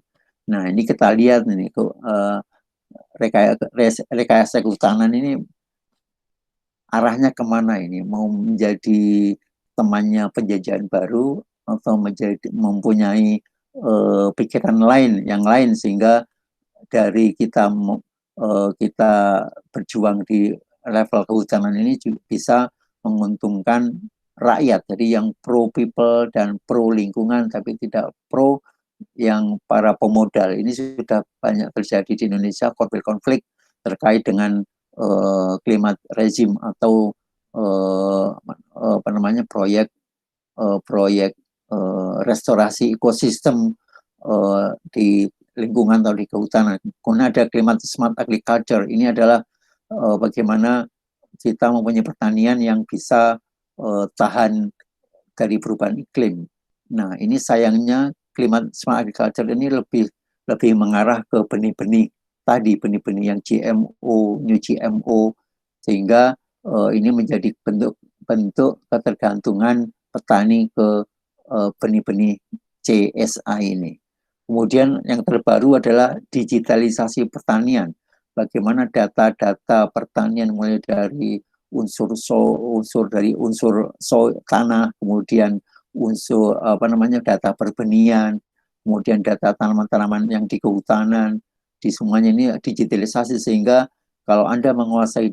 Nah, ini kita lihat ini rekayasa kehutanan ini arahnya kemana ini? Mau menjadi temannya penjajahan baru atau mempunyai pikiran yang lain, sehingga dari kita berjuang di level kehutanan ini bisa menguntungkan rakyat. Jadi yang pro people dan pro lingkungan, tapi tidak pro yang para pemodal. Ini sudah banyak terjadi di Indonesia, konflik terkait dengan climate regime atau proyek restorasi ekosistem di lingkungan atau di kehutanan. Kemudian ada climate smart agriculture. Ini adalah bagaimana kita mempunyai pertanian yang bisa tahan dari perubahan iklim. Nah, ini sayangnya smart agriculture ini lebih mengarah ke benih-benih tadi, benih-benih yang GMO, new GMO, sehingga ini menjadi bentuk ketergantungan petani ke benih-benih CSA ini. Kemudian yang terbaru adalah digitalisasi pertanian. Bagaimana data-data pertanian mulai dari unsur tanah, kemudian unsur data perbenihan, kemudian data tanaman-tanaman yang di kehutanan, di semuanya ini digitalisasi sehingga kalau Anda menguasai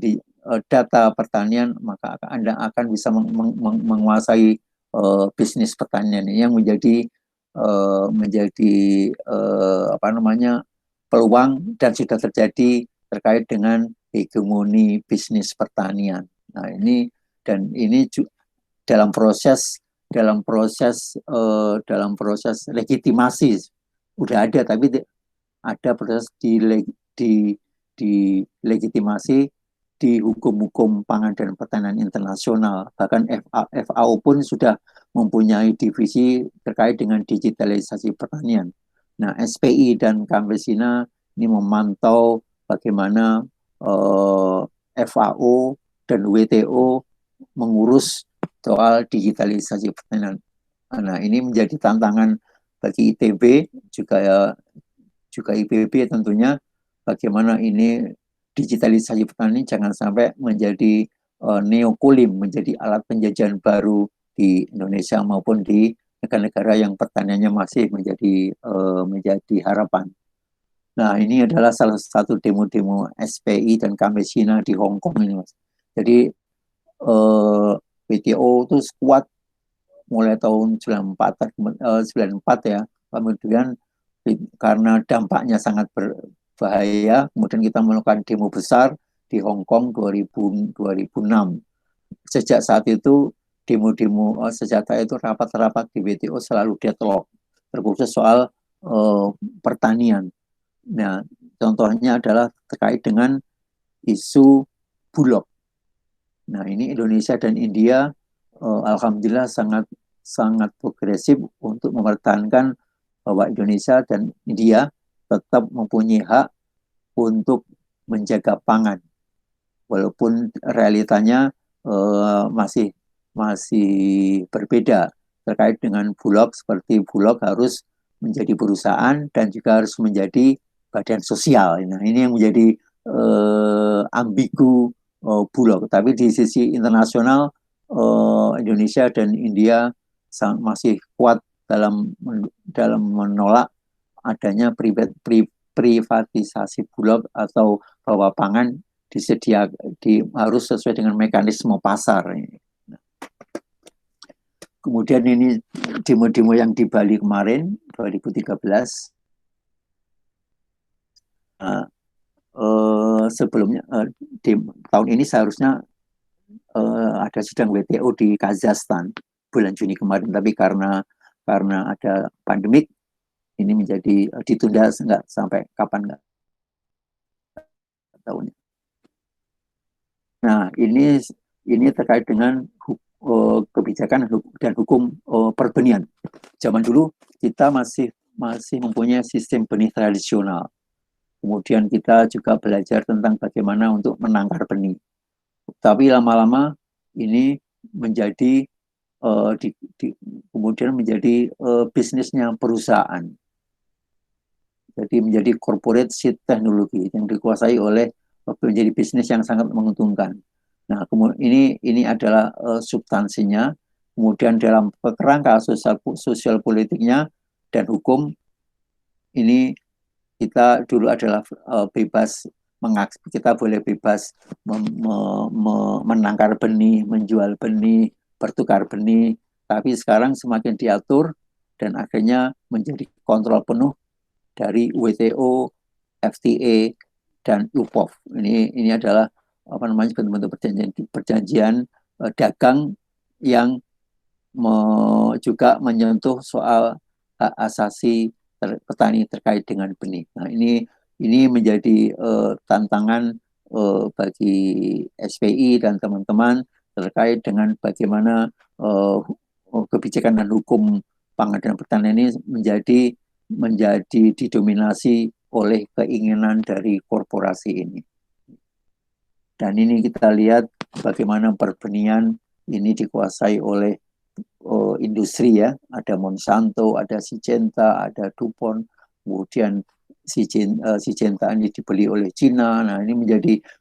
data pertanian, maka Anda akan bisa menguasai bisnis pertanian ini yang menjadi peluang dan sudah terjadi terkait dengan hegemoni bisnis pertanian. Nah ini dalam proses legitimasi udah ada, tapi ada proses di legitimasi di hukum-hukum pangan dan pertanian internasional. Bahkan FAO pun sudah mempunyai divisi terkait dengan digitalisasi pertanian. Nah, SPI dan Campesina ini memantau bagaimana FAO dan WTO mengurus soal digitalisasi pertanian. Nah, ini menjadi tantangan bagi ITB juga IPB tentunya, bagaimana ini digitalisasi petani jangan sampai menjadi neokulim, menjadi alat penjajahan baru di Indonesia maupun di negara-negara yang pertaniannya masih menjadi harapan. Nah, ini adalah salah satu demo-demo SPI dan Campesina di Hong Kong ini, Mas. Jadi WTO itu kuat mulai tahun 94 ya. Kemudian karena dampaknya sangat berbahaya, kemudian kita melakukan demo besar di Hong Kong 2006. Sejak saat itu demo-demo senjata itu rapat-rapat di WTO selalu deadlock, terkhusus soal pertanian. Nah, contohnya adalah terkait dengan isu bulog. Nah, ini Indonesia dan India alhamdulillah sangat progresif untuk mempertahankan bahwa Indonesia dan India tetap mempunyai hak untuk menjaga pangan, walaupun realitanya masih berbeda terkait dengan Bulog. Seperti Bulog harus menjadi perusahaan dan juga harus menjadi badan sosial. Nah, ini yang menjadi ambigu Bulog. Tapi di sisi internasional Indonesia dan India masih kuat dalam menolak adanya privatisasi Bulog atau bahwa pangan harus sesuai dengan mekanisme pasar. Kemudian ini demo-demo yang di Bali kemarin 2013. Sebelumnya tahun ini seharusnya ada sidang WTO di Kazakhstan bulan Juni kemarin, tapi karena ada pandemik ini menjadi ditunda enggak sampai kapan enggak tahunnya. Nah, ini terkait dengan kebijakan dan hukum perbenihan. Zaman dulu kita masih mempunyai sistem benih tradisional. Kemudian kita juga belajar tentang bagaimana untuk menangkar benih. Tapi lama-lama ini menjadi kemudian menjadi bisnisnya perusahaan. Jadi menjadi corporate seed teknologi yang dikuasai oleh menjadi bisnis yang sangat menguntungkan. Nah, ini adalah substansinya. Kemudian dalam kerangka sosial politiknya dan hukum ini kita dulu adalah bebas kita boleh bebas menangkar benih, menjual benih, bertukar benih. Tapi sekarang semakin diatur dan akhirnya menjadi kontrol penuh dari WTO, FTA, dan UPOV. Ini adalah bentuk-bentuk perjanjian dagang yang juga menyentuh soal hak asasi petani terkait dengan benih. Nah, ini menjadi tantangan bagi SPI dan teman-teman terkait dengan bagaimana kebijakan dan hukum pangan dan pertanian ini menjadi didominasi oleh keinginan dari korporasi ini. Dan ini kita lihat bagaimana pertanian ini dikuasai oleh industri ya, ada Monsanto, ada Syngenta, ada DuPont, kemudian Syngenta ini dibeli oleh Cina. Nah ini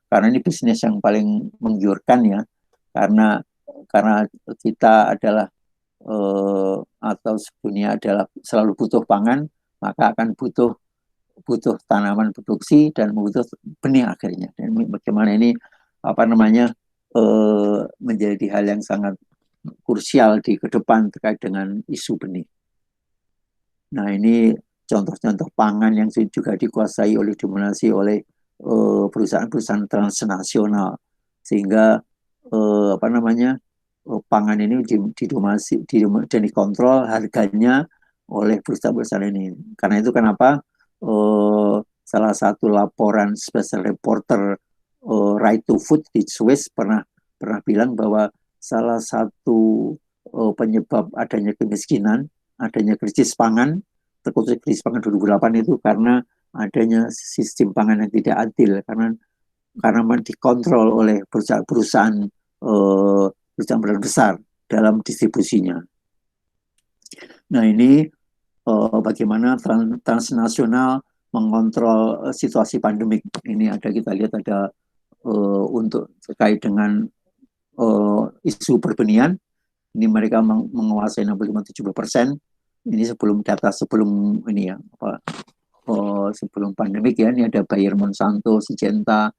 karena ini bisnis yang paling menggiurkan ya, karena kita adalah atau dunia adalah selalu butuh pangan, maka akan butuh tanaman produksi dan butuh benih akhirnya. Dan bagaimana ini menjadi hal yang sangat krusial di ke depan terkait dengan isu benih. Nah ini contoh-contoh pangan yang juga dikuasai dominasi oleh perusahaan-perusahaan transnasional, sehingga pangan ini didomasi dan dikontrol harganya oleh perusahaan-perusahaan ini. Karena itu kenapa salah satu laporan special reporter Right to Food di Swiss pernah bilang bahwa salah satu penyebab adanya kemiskinan, adanya krisis pangan, terkhusus krisis pangan 2008 itu karena adanya sistem pangan yang tidak adil, karena dikontrol oleh perusahaan besar dalam distribusinya. Nah ini bagaimana transnasional mengontrol situasi pandemik ini. Kita lihat ada untuk terkait dengan isu pertanian, ini mereka menguasai 65-70%. Ini sebelum ini ya, sebelum pandemik ya. Ini ada Bayer, Monsanto, Syngenta,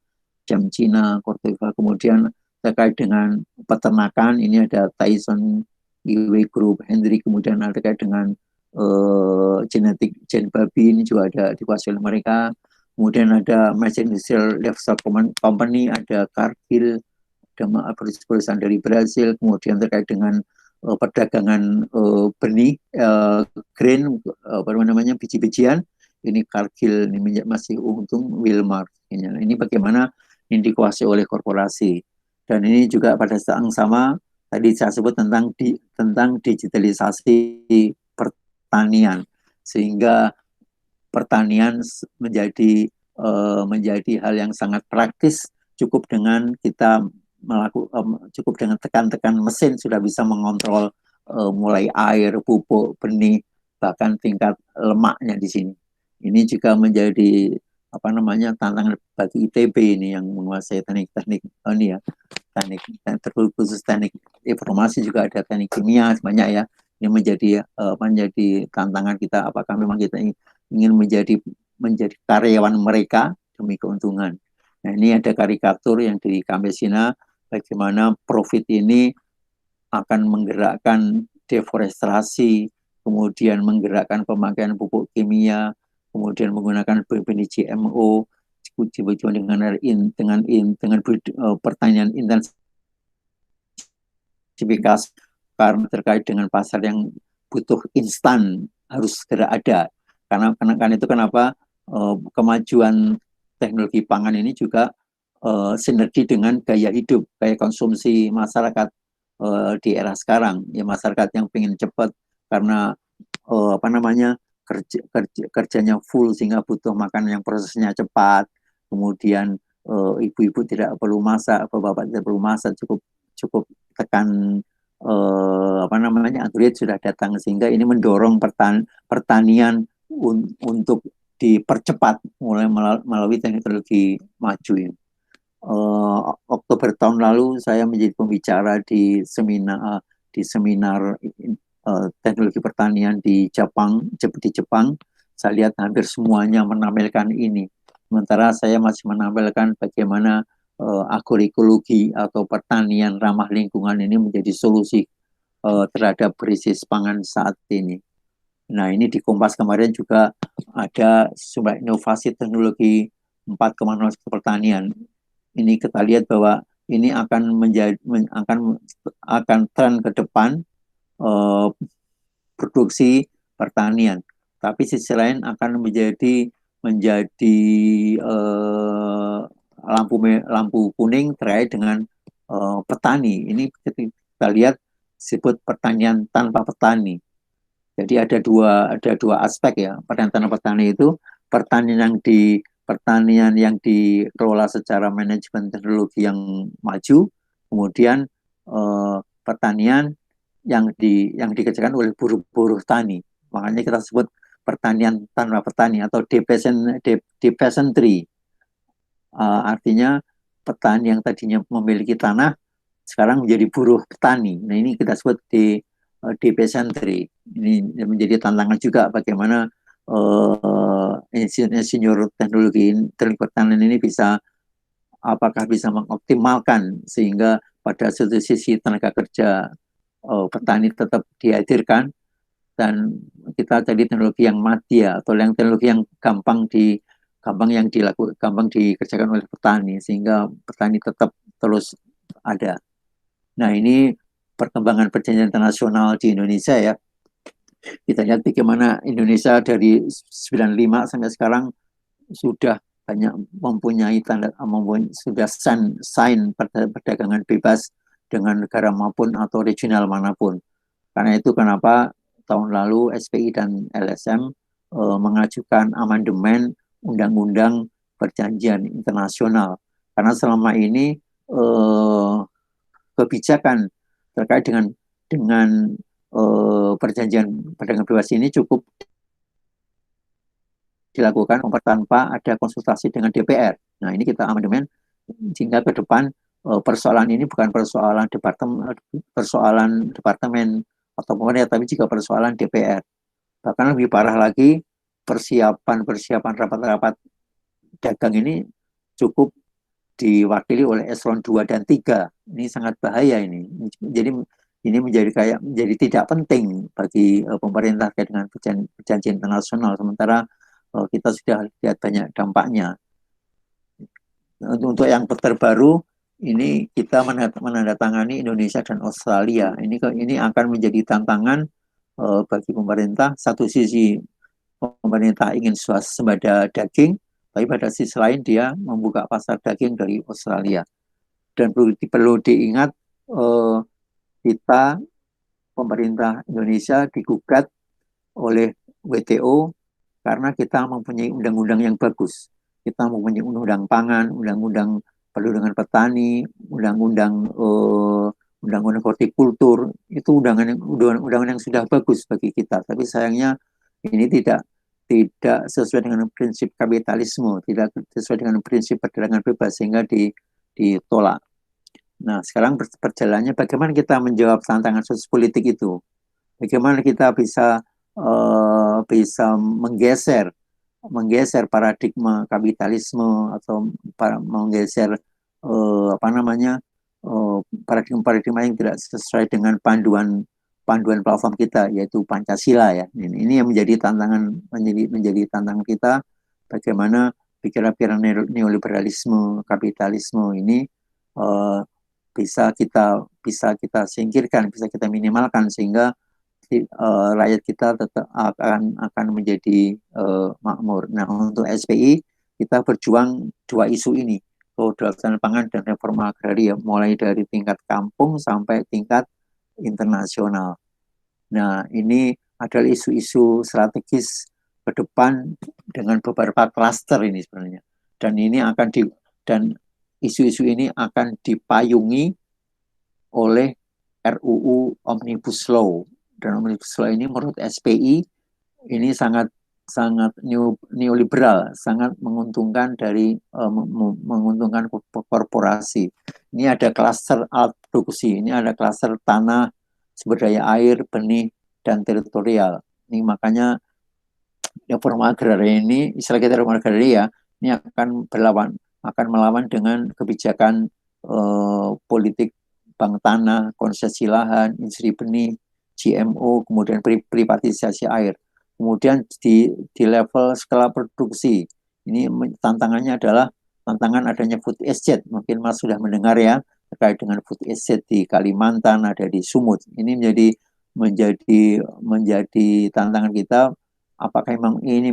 Jam Cina, Corteva. Kemudian terkait dengan peternakan, ini ada Tyson, Iwe Group, Hendry. Kemudian ada terkait dengan genetik gen babi, ini juga ada dikuasai oleh mereka. Kemudian ada Major Industrial Livestock Company, ada Cargill, ada perusahaan dari Brasil. Kemudian terkait dengan perdagangan benih, grain, biji-bijian, ini Cargill, ini masih untung, Wilmar. Ini bagaimana ini dikuasai oleh korporasi. Dan ini juga pada saat yang sama tadi saya sebut tentang digitalisasi pertanian, sehingga pertanian menjadi hal yang sangat praktis. Cukup dengan kita cukup dengan tekan-tekan mesin sudah bisa mengontrol mulai air, pupuk, benih, bahkan tingkat lemaknya di sini. Ini juga menjadi tantangan bagi ITB ini yang menguasai teknik-teknik ini ya, terkhusus teknik informasi, juga ada teknik kimia banyak ya. Ini menjadi tantangan kita, apakah memang kita ingin menjadi karyawan mereka demi keuntungan. Nah ini ada karikatur yang di Campesina, bagaimana profit ini akan menggerakkan deforestasi, kemudian menggerakkan pemakaian pupuk kimia, kemudian menggunakan benih GMO, dengan pertanian intensifikasi, karena terkait dengan pasar yang butuh instan, harus segera ada. Karena itu kenapa kemajuan teknologi pangan ini juga sinergi dengan gaya hidup, gaya konsumsi masyarakat di era sekarang. Ya, masyarakat yang pengen cepat karena kerjanya full, sehingga butuh makanan yang prosesnya cepat. Kemudian ibu-ibu tidak perlu masak, bapak-bapak tidak perlu masak, cukup tekan Android sudah datang, sehingga ini mendorong pertanian untuk dipercepat melalui teknologi maju ini. Oktober tahun lalu saya menjadi pembicara di seminar teknologi pertanian di Jepang. Saya lihat hampir semuanya menampilkan ini. Sementara saya masih menampilkan bagaimana agroekologi atau pertanian ramah lingkungan ini menjadi solusi terhadap krisis pangan saat ini. Nah ini di Kompas kemarin juga ada sebuah inovasi teknologi 4.0 pertanian. Ini kita lihat bahwa ini akan tren ke depan produksi pertanian. Tapi sisi lain akan menjadi lampu kuning terkait dengan petani. Ini kita lihat disebut pertanian tanpa petani. Jadi ada dua aspek ya. Pertanian petani itu pertanian yang dikelola secara manajemen teknologi yang maju, kemudian pertanian yang dikerjakan oleh buruh-buruh tani. Makanya kita sebut pertanian tanpa petani atau peasantry. Artinya petani yang tadinya memiliki tanah sekarang menjadi buruh petani. Nah, ini kita sebut di peasantry. Ini menjadi tantangan juga bagaimana insinyur teknologi pertanian ini apakah bisa mengoptimalkan sehingga pada satu sisi tenaga kerja petani tetap dihadirkan, dan kita jadi teknologi yang madya atau yang teknologi yang gampang dikerjakan oleh petani sehingga petani tetap terus ada. Nah, ini perkembangan perjanjian internasional di Indonesia ya. Kita lihat bagaimana Indonesia dari 95 sampai sekarang sudah banyak sudah sign perdagangan bebas dengan negara maupun atau regional manapun. Karena itu kenapa tahun lalu SPI dan LSM mengajukan amandemen Undang-Undang Perjanjian Internasional. Karena selama ini kebijakan terkait dengan perjanjian perdagangan bebas ini cukup dilakukan tanpa ada konsultasi dengan DPR. Nah, ini kita amandemen sehingga ke depan persoalan ini bukan persoalan departemen atau pemerintah, tapi juga persoalan DPR. Bahkan lebih parah lagi, persiapan rapat-rapat dagang ini cukup diwakili oleh eselon 2 dan 3. Ini sangat bahaya ini. Jadi ini menjadi tidak penting bagi pemerintah dengan perjanjian internasional, sementara kita sudah lihat banyak dampaknya. Untuk yang terbaru ini kita menandatangani Indonesia dan Australia. Ini akan menjadi tantangan bagi pemerintah. Satu sisi pemerintah ingin swasembada daging, tapi pada sisi lain dia membuka pasar daging dari Australia. Dan perlu diingat kita pemerintah Indonesia digugat oleh WTO karena kita mempunyai undang-undang yang bagus. Kita mempunyai undang-undang pangan, undang-undang perlindungan petani, undang-undang hortikultur. Itu undang-undang yang sudah bagus bagi kita. Tapi sayangnya ini tidak sesuai dengan prinsip kapitalisme, tidak sesuai dengan prinsip perdagangan bebas sehingga ditolak. Nah, sekarang perjalanannya bagaimana kita menjawab tantangan sosial politik itu? Bagaimana kita bisa menggeser paradigma kapitalisme atau menggeser paradigma yang tidak sesuai dengan panduan platform kita, yaitu Pancasila ya. Ini yang menjadi tantangan kita, bagaimana pikiran-pikiran neoliberalisme, kapitalisme ini bisa kita singkirkan, bisa kita minimalkan sehingga rakyat kita tetap akan menjadi makmur. Nah, untuk SPI kita berjuang dua isu ini, kedaulatan pangan dan reforma agraria, mulai dari tingkat kampung sampai tingkat internasional. Nah, ini adalah isu-isu strategis ke depan dengan beberapa klaster ini sebenarnya. Dan isu-isu ini akan dipayungi oleh RUU Omnibus Law. Dan Omnibus Law ini menurut SPI ini sangat neoliberal, sangat menguntungkan menguntungkan korporasi. Ini ada klaster alat produksi, ini ada klaster tanah, sumber daya air, benih, dan teritorial. Ini makanya reforma agraria ini, istilah kita reforma agraria, ini akan melawan dengan kebijakan politik bank tanah, konsesi lahan, industri benih, GMO, kemudian privatisasi air. Kemudian di level skala produksi, ini tantangannya adalah tantangan adanya food estate. Mungkin Mas sudah mendengar ya, terkait dengan food estate di Kalimantan, ada di Sumut. Ini menjadi tantangan kita, apakah memang ini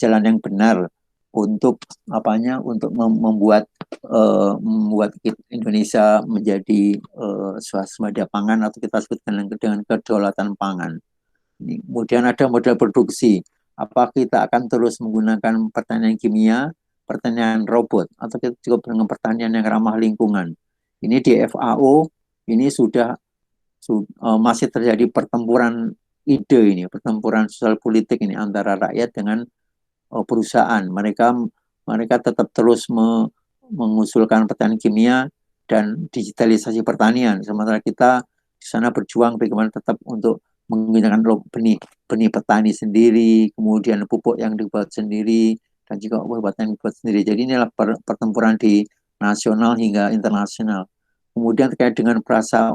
jalan yang benar untuk membuat Indonesia menjadi swasembada pangan, atau kita sebutkan dengan kedaulatan pangan. Kemudian ada model produksi. Apa kita akan terus menggunakan pertanian kimia, pertanian robot, atau kita cukup dengan pertanian yang ramah lingkungan? Ini di FAO, ini sudah masih terjadi pertempuran ide ini, pertempuran sosial politik ini antara rakyat dengan perusahaan. Mereka tetap terus mengusulkan pertanian kimia dan digitalisasi pertanian. Sementara kita di sana berjuang bagaimana tetap untuk menggunakan benih benih petani sendiri, kemudian pupuk yang dibuat sendiri, dan juga obat yang dibuat sendiri. Jadi inilah pertempuran di nasional hingga internasional. Kemudian terkait dengan proses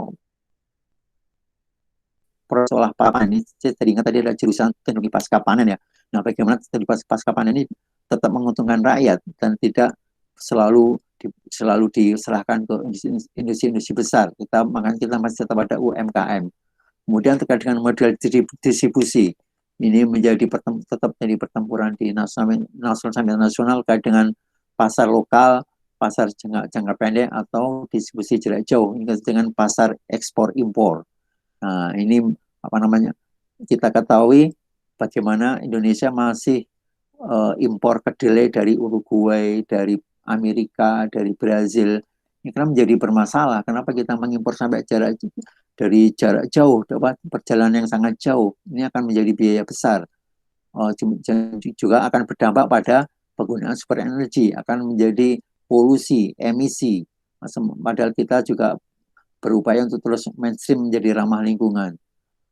olah panen ini, saya tadi ingat tadi ada jurusan teknologi pasca panen ya. Nah, bagaimana teknologi pasca panen ini tetap menguntungkan rakyat dan tidak selalu diserahkan ke industri-industri besar. Makanya kita masih tetap ada UMKM. Kemudian terkait dengan model distribusi, ini tetap menjadi pertempuran di nasional sampai nasional terkait dengan pasar lokal, pasar jangka pendek, atau distribusi jarak jauh dengan pasar ekspor impor. Nah, ini apa namanya? Kita ketahui bagaimana Indonesia masih impor kedelai dari Uruguay, dari Amerika, dari Brazil. Ini kan menjadi bermasalah. Kenapa kita mengimpor sampai dari jarak jauh, perjalanan yang sangat jauh? Ini akan menjadi biaya besar. Juga akan berdampak pada penggunaan super energi, akan menjadi polusi, emisi. Padahal kita juga berupaya untuk terus mainstream menjadi ramah lingkungan.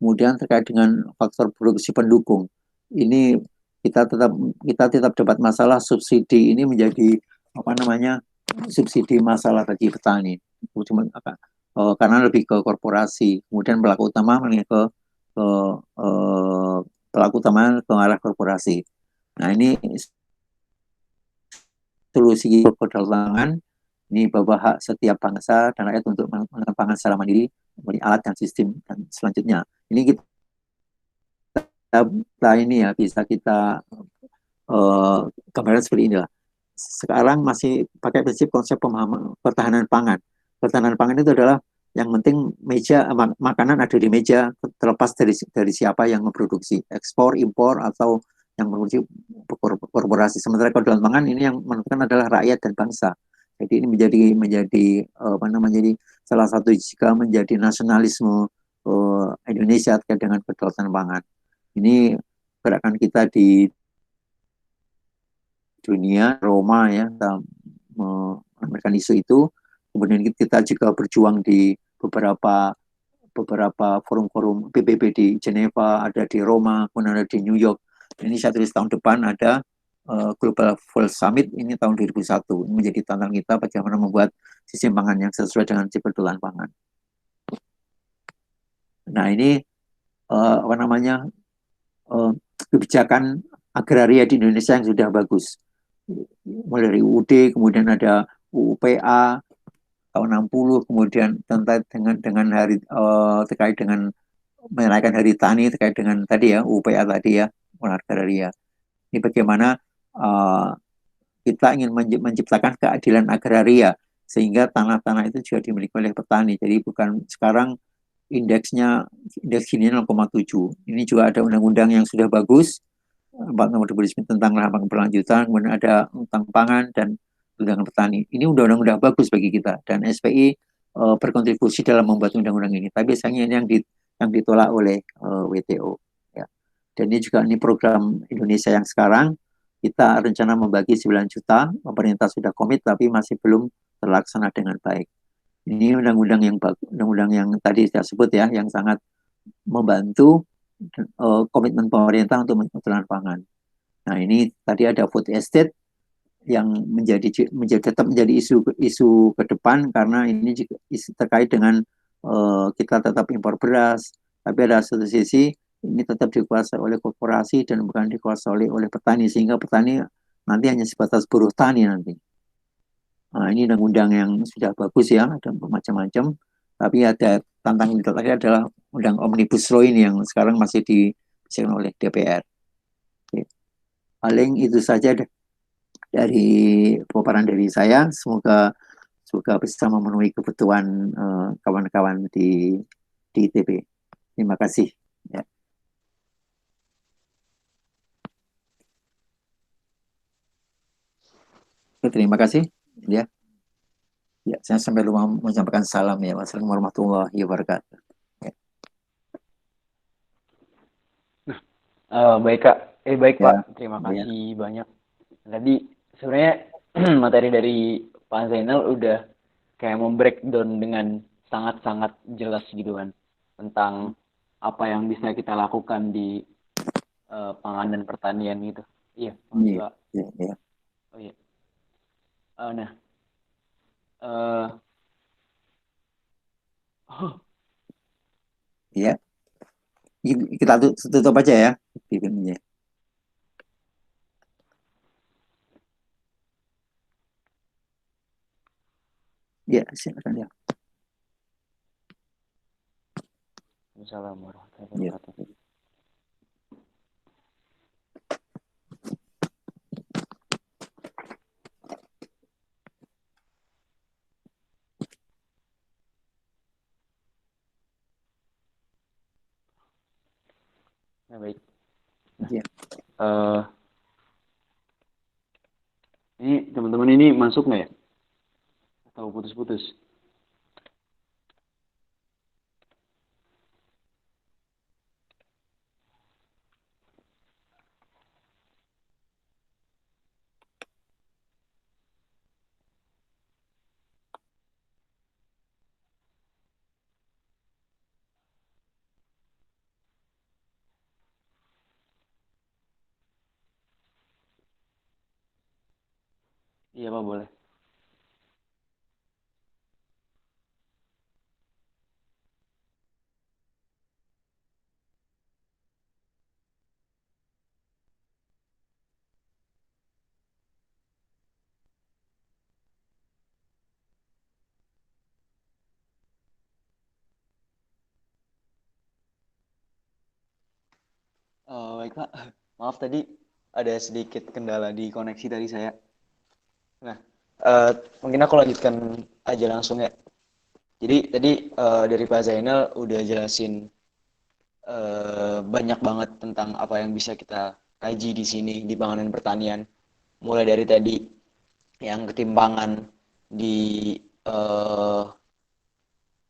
Kemudian terkait dengan faktor produksi pendukung, ini kita tetap dapat masalah subsidi ini menjadi apa namanya subsidi masalah bagi petani. Cuma karena lebih ke korporasi. Kemudian pelaku utama ke pelaku utama ke arah korporasi. Nah, ini solusi kedaulatan ini bahwa hak setiap bangsa dan rakyat untuk menentukan pangan secara mandiri, memiliki alat dan sistem, dan selanjutnya ini kita ini ya bisa kita gambaran seperti inilah. Sekarang masih pakai prinsip konsep pemahaman pertahanan pangan. Pertahanan pangan itu adalah yang penting makanan ada di meja, terlepas dari siapa yang memproduksi, ekspor, impor, atau yang memproduksi korporasi. Sementara kedaulatan pangan ini yang menentukan adalah rakyat dan bangsa. Jadi ini menjadi salah satu jika menjadi nasionalisme Indonesia terkait dengan kedaulatan pangan. Ini gerakan kita di dunia, Roma ya, kita menyampaikan isu itu. Kemudian kita juga berjuang di beberapa forum-forum PBB di Geneva, ada di Roma, kemudian ada di New York. Ini saya tulis tahun depan ada Global Food Summit ini tahun 2001. Ini menjadi tantangan kita bagaimana membuat sistem pangan yang sesuai dengan kebutuhan pangan. Nah, ini apa namanya kebijakan agraria di Indonesia yang sudah bagus. Mulai dari UUD, kemudian ada UUPA tahun 60, kemudian dengan hari terkait dengan merayakan Hari Tani, terkait dengan tadi ya UUPA tadi ya, agraria. Ini bagaimana kita ingin menciptakan keadilan agraria sehingga tanah-tanah itu juga dimiliki oleh petani. Jadi bukan sekarang indeks gini 0,7. Ini juga ada undang-undang yang sudah bagus, 4 nomor 2009 tentang lahan berlanjutan, kemudian ada tentang pangan dan undang petani. Ini undang-undang bagus bagi kita dan SPI berkontribusi dalam membuat undang-undang ini. Tapi biasanya ini yang ditolak oleh WTO. Ya. Dan ini program Indonesia yang sekarang kita rencana membagi 9 juta, pemerintah sudah komit tapi masih belum terlaksana dengan baik. Ini undang-undang yang tadi saya sebut ya, yang sangat membantu komitmen pemerintah untuk kebutuhan pangan. Nah, ini tadi ada food estate yang tetap menjadi isu ke depan karena ini juga terkait dengan kita tetap impor beras, tapi ada satu sisi ini tetap dikuasai oleh korporasi dan bukan dikuasai oleh petani, sehingga petani nanti hanya sebatas buruh tani nanti. Nah, ini undang-undang yang sudah bagus ya, ada macam-macam, tapi ada tantangan terakhir adalah undang Omnibus Law ini yang sekarang masih dibicarakan oleh DPR. Oke. Paling itu saja dari paparan dari saya. Semoga bisa memenuhi kebutuhan kawan-kawan di ITB. Terima kasih. Ya. Oke, terima kasih. Ya, ya, saya sampai lupa menyampaikan salam ya. Wassalamualaikum warahmatullahi wabarakatuh. Ya, Baik Kak, baik ya, Pak, terima ya, kasih banyak. Tadi sebenarnya materi dari Pak Zainal udah kayak membreakdown dengan sangat-sangat jelas gitu kan tentang apa yang bisa kita lakukan di pangan dan pertanian gitu. Iya, makasih ya, Pak. ya, ya. Oh iya. Nah, eh Ya. Kita tutup aja ya. Filmnya. Ya, silakan ya. Assalamualaikum warahmatullahi Ya. wabarakatuh. Nah, baik. Nah, Ya. eh ini teman-teman ini masuk nggak ya? Atau putus-putus? Iya Pak, boleh. Baik Pak, maaf tadi ada sedikit kendala di koneksi tadi saya. Nah, eh, mungkin aku lanjutkan aja langsung ya. Jadi tadi dari Pak Zainal udah jelasin banyak banget tentang apa yang bisa kita kaji di sini di pangan dan pertanian. Mulai dari tadi yang ketimpangan di eh,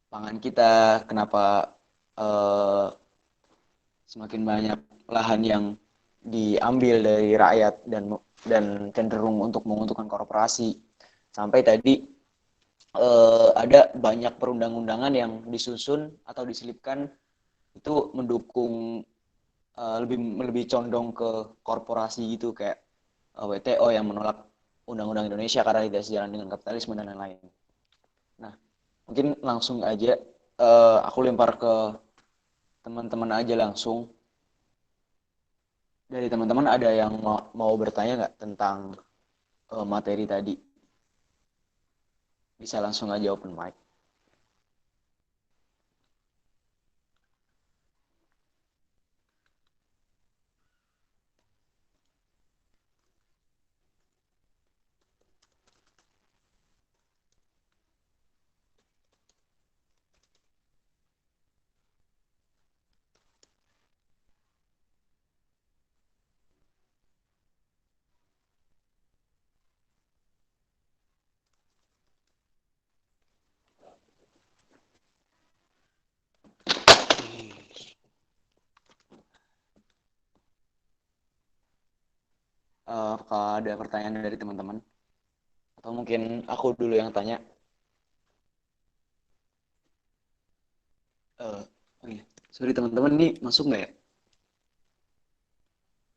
pangan kita, kenapa eh, semakin banyak lahan yang diambil dari rakyat dan cenderung untuk menguntungkan korporasi. Sampai tadi ada banyak perundang-undangan yang disusun atau diselipkan itu mendukung lebih lebih condong ke korporasi gitu kayak WTO yang menolak undang-undang Indonesia karena tidak sejalan dengan kapitalisme dan lain-lain. Nah, mungkin langsung aja aku lempar ke teman-teman aja langsung. Dari teman-teman ada yang mau bertanya nggak tentang materi tadi? Bisa langsung aja open mic. Kalau ada pertanyaan dari teman-teman, atau mungkin aku dulu yang tanya. Oh iya. Sorry teman-teman, ini masuk nggak ya?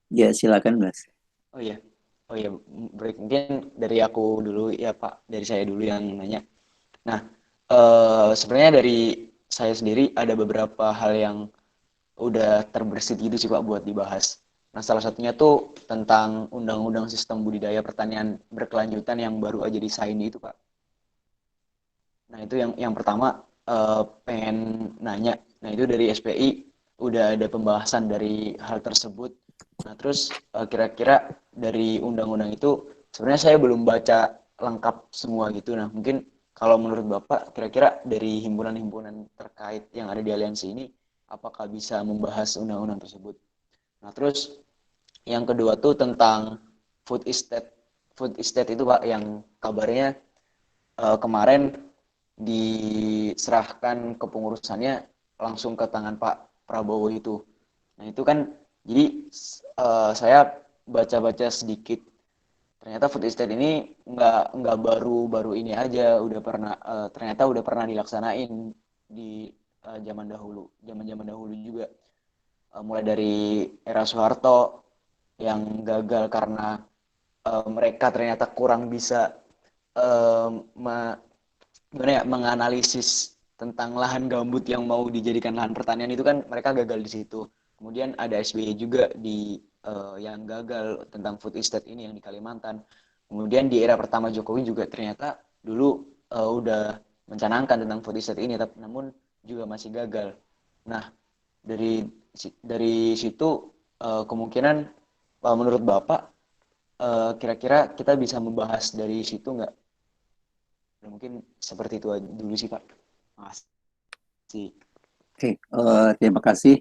Ya, silakan, Mas. Oh iya, oh iya, break mungkin dari aku dulu ya Pak, dari saya dulu yang nanya. Nah, sebenarnya dari saya sendiri ada beberapa hal yang udah terbersit gitu sih Pak buat dibahas. Nah, salah satunya tuh tentang Undang-Undang Sistem Budidaya Pertanian Berkelanjutan yang baru aja disain itu Pak. Nah, itu yang pertama pengen nanya. Nah, itu dari SPI udah ada pembahasan dari hal tersebut. Nah, terus kira-kira dari undang-undang itu sebenarnya saya belum baca lengkap semua gitu. Nah, mungkin kalau menurut Bapak kira-kira dari himpunan-himpunan terkait yang ada di aliansi ini apakah bisa membahas undang-undang tersebut? Nah, terus yang kedua tuh tentang food estate food estate itu Pak yang kabarnya kemarin diserahkan kepengurusannya langsung ke tangan Pak Prabowo itu. Nah itu kan jadi saya baca-baca sedikit ternyata food estate ini nggak baru-baru ini aja ternyata udah pernah dilaksanain di zaman-zaman dahulu juga. Mulai dari era Soeharto yang gagal karena mereka ternyata kurang bisa eh, menganalisis tentang lahan gambut yang mau dijadikan lahan pertanian itu kan mereka gagal di situ. Kemudian ada SBY juga yang gagal tentang food estate ini yang di Kalimantan. Kemudian di era pertama Jokowi juga ternyata dulu udah mencanangkan tentang food estate ini, tapi namun juga masih gagal. Nah dari dari situ kemungkinan menurut Bapak kira-kira kita bisa membahas dari situ nggak? Mungkin seperti itu dulu sih Pak. Makasih. Oke, terima kasih.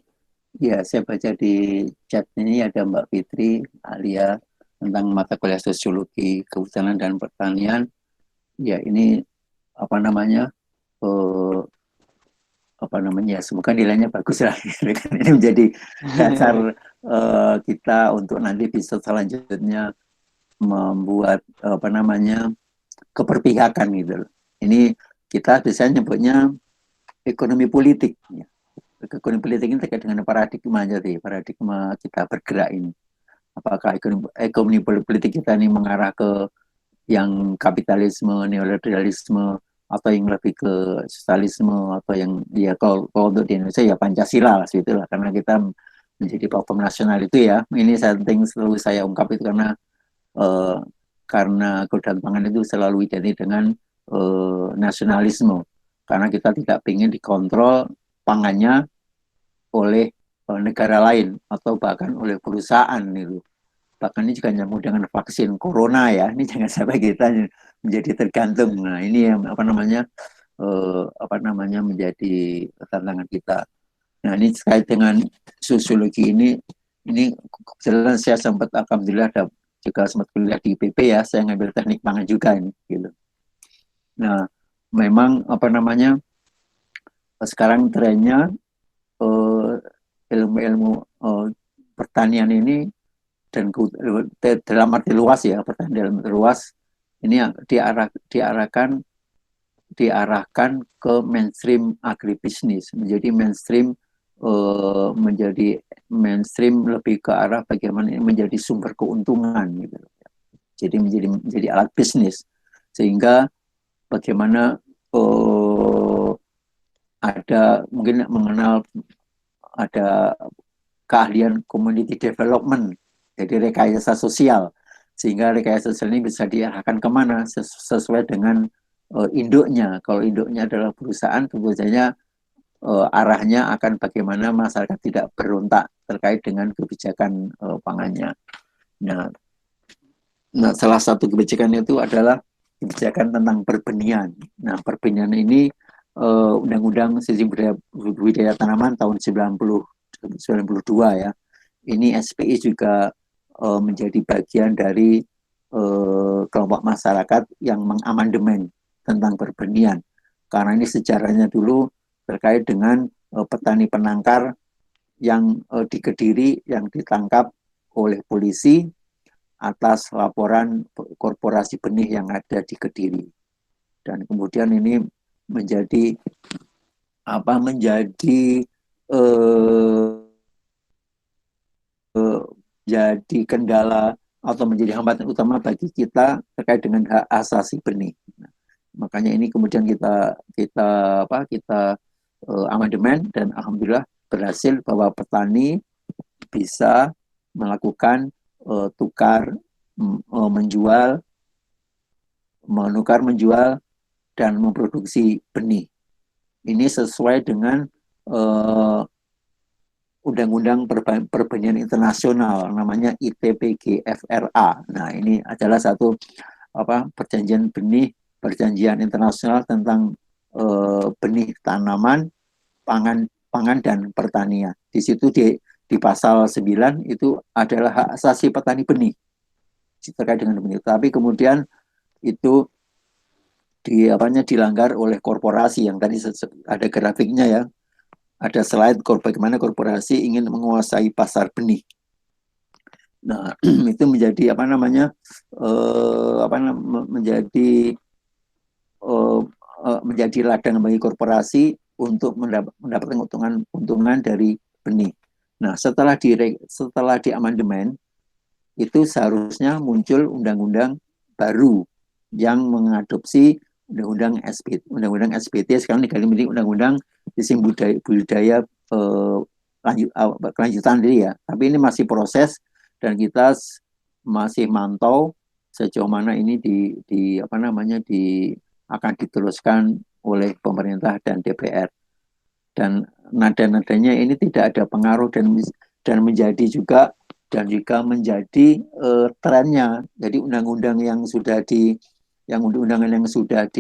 Ya, saya baca di chat ini ada Mbak Fitri Alia tentang mata kuliah sosiologi kehutanan dan pertanian. Ya, ini apa namanya? eh, apa namanya? Semoga nilainya bagus lah. Ini menjadi dasar kita untuk nanti bisa selanjutnya membuat apa namanya? Keperpihakan gitu loh. Ini kita biasanya nyebutnya ekonomi politik. Ya. Ekonomi politik ini terkait dengan paradigma jadi paradigma kita bergerak ini. Apakah ekonomi politik kita ini mengarah ke yang kapitalisme, neoliberalisme, atau yang lebih ke sosialisme, atau yang ya kalau untuk di Indonesia ya Pancasila lah, itulah karena kita menjadi platform nasional itu ya. Ini something selalu saya ungkap itu eh, karena godaan pangan itu selalu identik dengan nasionalisme karena kita tidak ingin dikontrol pangannya oleh negara lain atau bahkan oleh perusahaan itu. Bahkan ini juga nyambung dengan vaksin corona ya. Ini jangan sampai kita menjadi tergantung. Nah, ini yang apa namanya menjadi tantangan kita. Nah, ini terkait dengan sosiologi ini kebetulan saya sempat alhamdulillah ada juga sempat kuliah di IPB ya. Saya ngambil teknik pangan juga ini gitu. Nah, memang apa namanya sekarang trennya eh, ilmu-ilmu pertanian ini dan dalam arti luas ya pertanian dalam arti luas ini yang diarahkan ke mainstream agribisnis menjadi mainstream lebih ke arah bagaimana ini menjadi sumber keuntungan gitu. Jadi menjadi alat bisnis sehingga bagaimana ada mungkin mengenal ada keahlian community development, jadi rekayasa sosial, sehingga rekayasa sosial ini bisa diarahkan kemana sesuai dengan induknya. Kalau induknya adalah perusahaan, tentu saja arahnya akan bagaimana masyarakat tidak berontak terkait dengan kebijakan pangannya. Nah, salah satu kebijakan itu adalah kebijakan tentang perbenihan. Nah, perbenihan ini Undang-Undang Sistem Budidaya Tanaman tahun 92 ya. Ini SPI juga menjadi bagian dari kelompok masyarakat yang mengamandemen tentang perbenihan. Karena ini sejarahnya dulu terkait dengan petani penangkar yang di Kediri yang ditangkap oleh polisi atas laporan korporasi benih yang ada di Kediri. Dan kemudian ini menjadi eh, jadi kendala atau menjadi hambatan utama bagi kita terkait dengan hak asasi benih. Nah, makanya ini kemudian kita amandemen dan alhamdulillah berhasil bahwa petani bisa melakukan tukar menjual dan memproduksi benih. Ini sesuai dengan Undang-Undang Perbenihan Internasional namanya ITPG-FRA. Nah, ini adalah satu perjanjian internasional tentang benih tanaman, pangan dan pertanian. Di situ di pasal 9 itu adalah hak asasi petani benih. terkait dengan benih. Tapi kemudian itu dilanggar oleh korporasi yang tadi ada grafiknya ya, ada slide bagaimana korporasi ingin menguasai pasar benih. Nah, itu menjadi eh, menjadi ladang bagi korporasi untuk mendapatkan untungan dari benih. Nah, setelah di amandemen itu seharusnya muncul undang-undang baru yang mengadopsi undang-undang SBT sekarang diganti menjadi undang-undang sistem budidaya kelanjutan tadi ya. Tapi ini masih proses dan kita masih mantau sejauh mana ini akan diteruskan oleh pemerintah dan DPR. Dan nada-nadanya ini tidak ada pengaruh dan menjadi juga menjadi trennya. Jadi undang-undang yang sudah di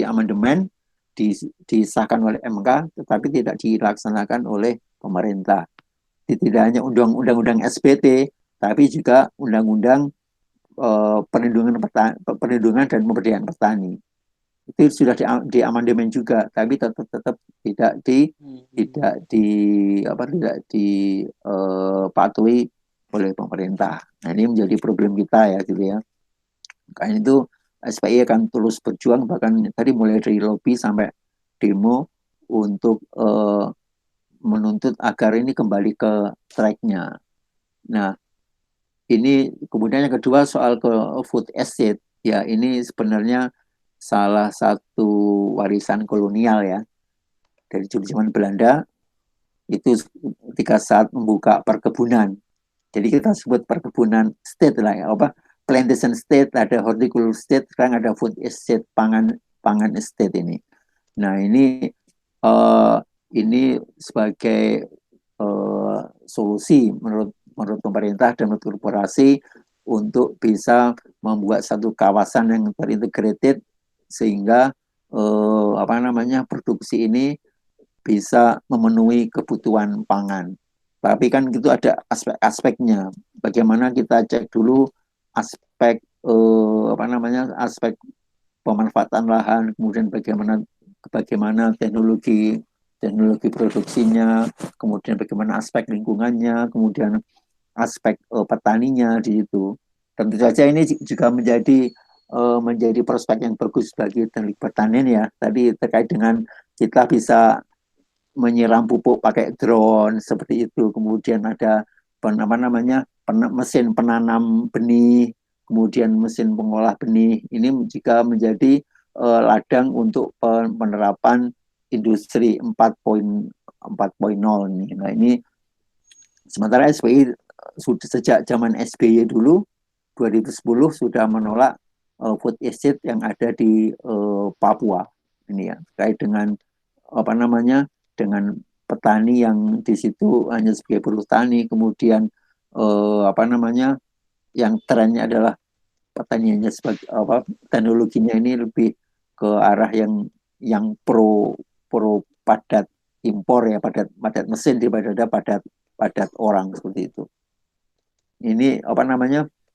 amandemen disahkan oleh MK tetapi tidak dilaksanakan oleh pemerintah. Tidak hanya undang-undang SBT tapi juga undang-undang perlindungan dan pemberdayaan petani. Itu sudah di amandemen juga, tapi tetap tidak dipatuhi oleh pemerintah. Nah, ini menjadi problem kita ya gitu ya. Makanya itu SPI akan terus berjuang, bahkan tadi mulai dari lobby sampai demo untuk menuntut agar ini kembali ke tracknya. Nah, ini kemudian yang kedua soal ke food estate, ya ini sebenarnya salah satu warisan kolonial ya dari zaman Belanda itu ketika saat membuka perkebunan. Jadi kita sebut perkebunan state lah ya, plantation state, ada horticultural state, sekarang ada food estate, pangan estate ini. Nah, uh, ini sebagai solusi menurut pemerintah dan menurut korporasi untuk bisa membuat satu kawasan yang terintegrated sehingga produksi ini bisa memenuhi kebutuhan pangan. Tapi kan itu ada aspek-aspeknya. Bagaimana kita cek dulu aspek aspek pemanfaatan lahan, kemudian bagaimana teknologi produksinya, kemudian bagaimana aspek lingkungannya, kemudian aspek petaninya di situ. Tentu saja ini juga menjadi prospek yang bagus bagi teknik pertanian ya. Tadi terkait dengan kita bisa menyiram pupuk pakai drone seperti itu. Kemudian ada mesin penanam benih, kemudian mesin pengolah benih. Ini juga menjadi ladang untuk penerapan industri 4.0 ini. Nah, ini sementara SBY sejak zaman SBY dulu 2010 sudah menolak food estate yang ada di Papua ini ya, terkait dengan dengan petani yang di situ hanya sebagai buruh tani, kemudian yang trennya adalah pertaniannya sebagai teknologinya ini lebih ke arah yang pro padat impor ya, padat mesin daripada padat orang seperti itu. Ini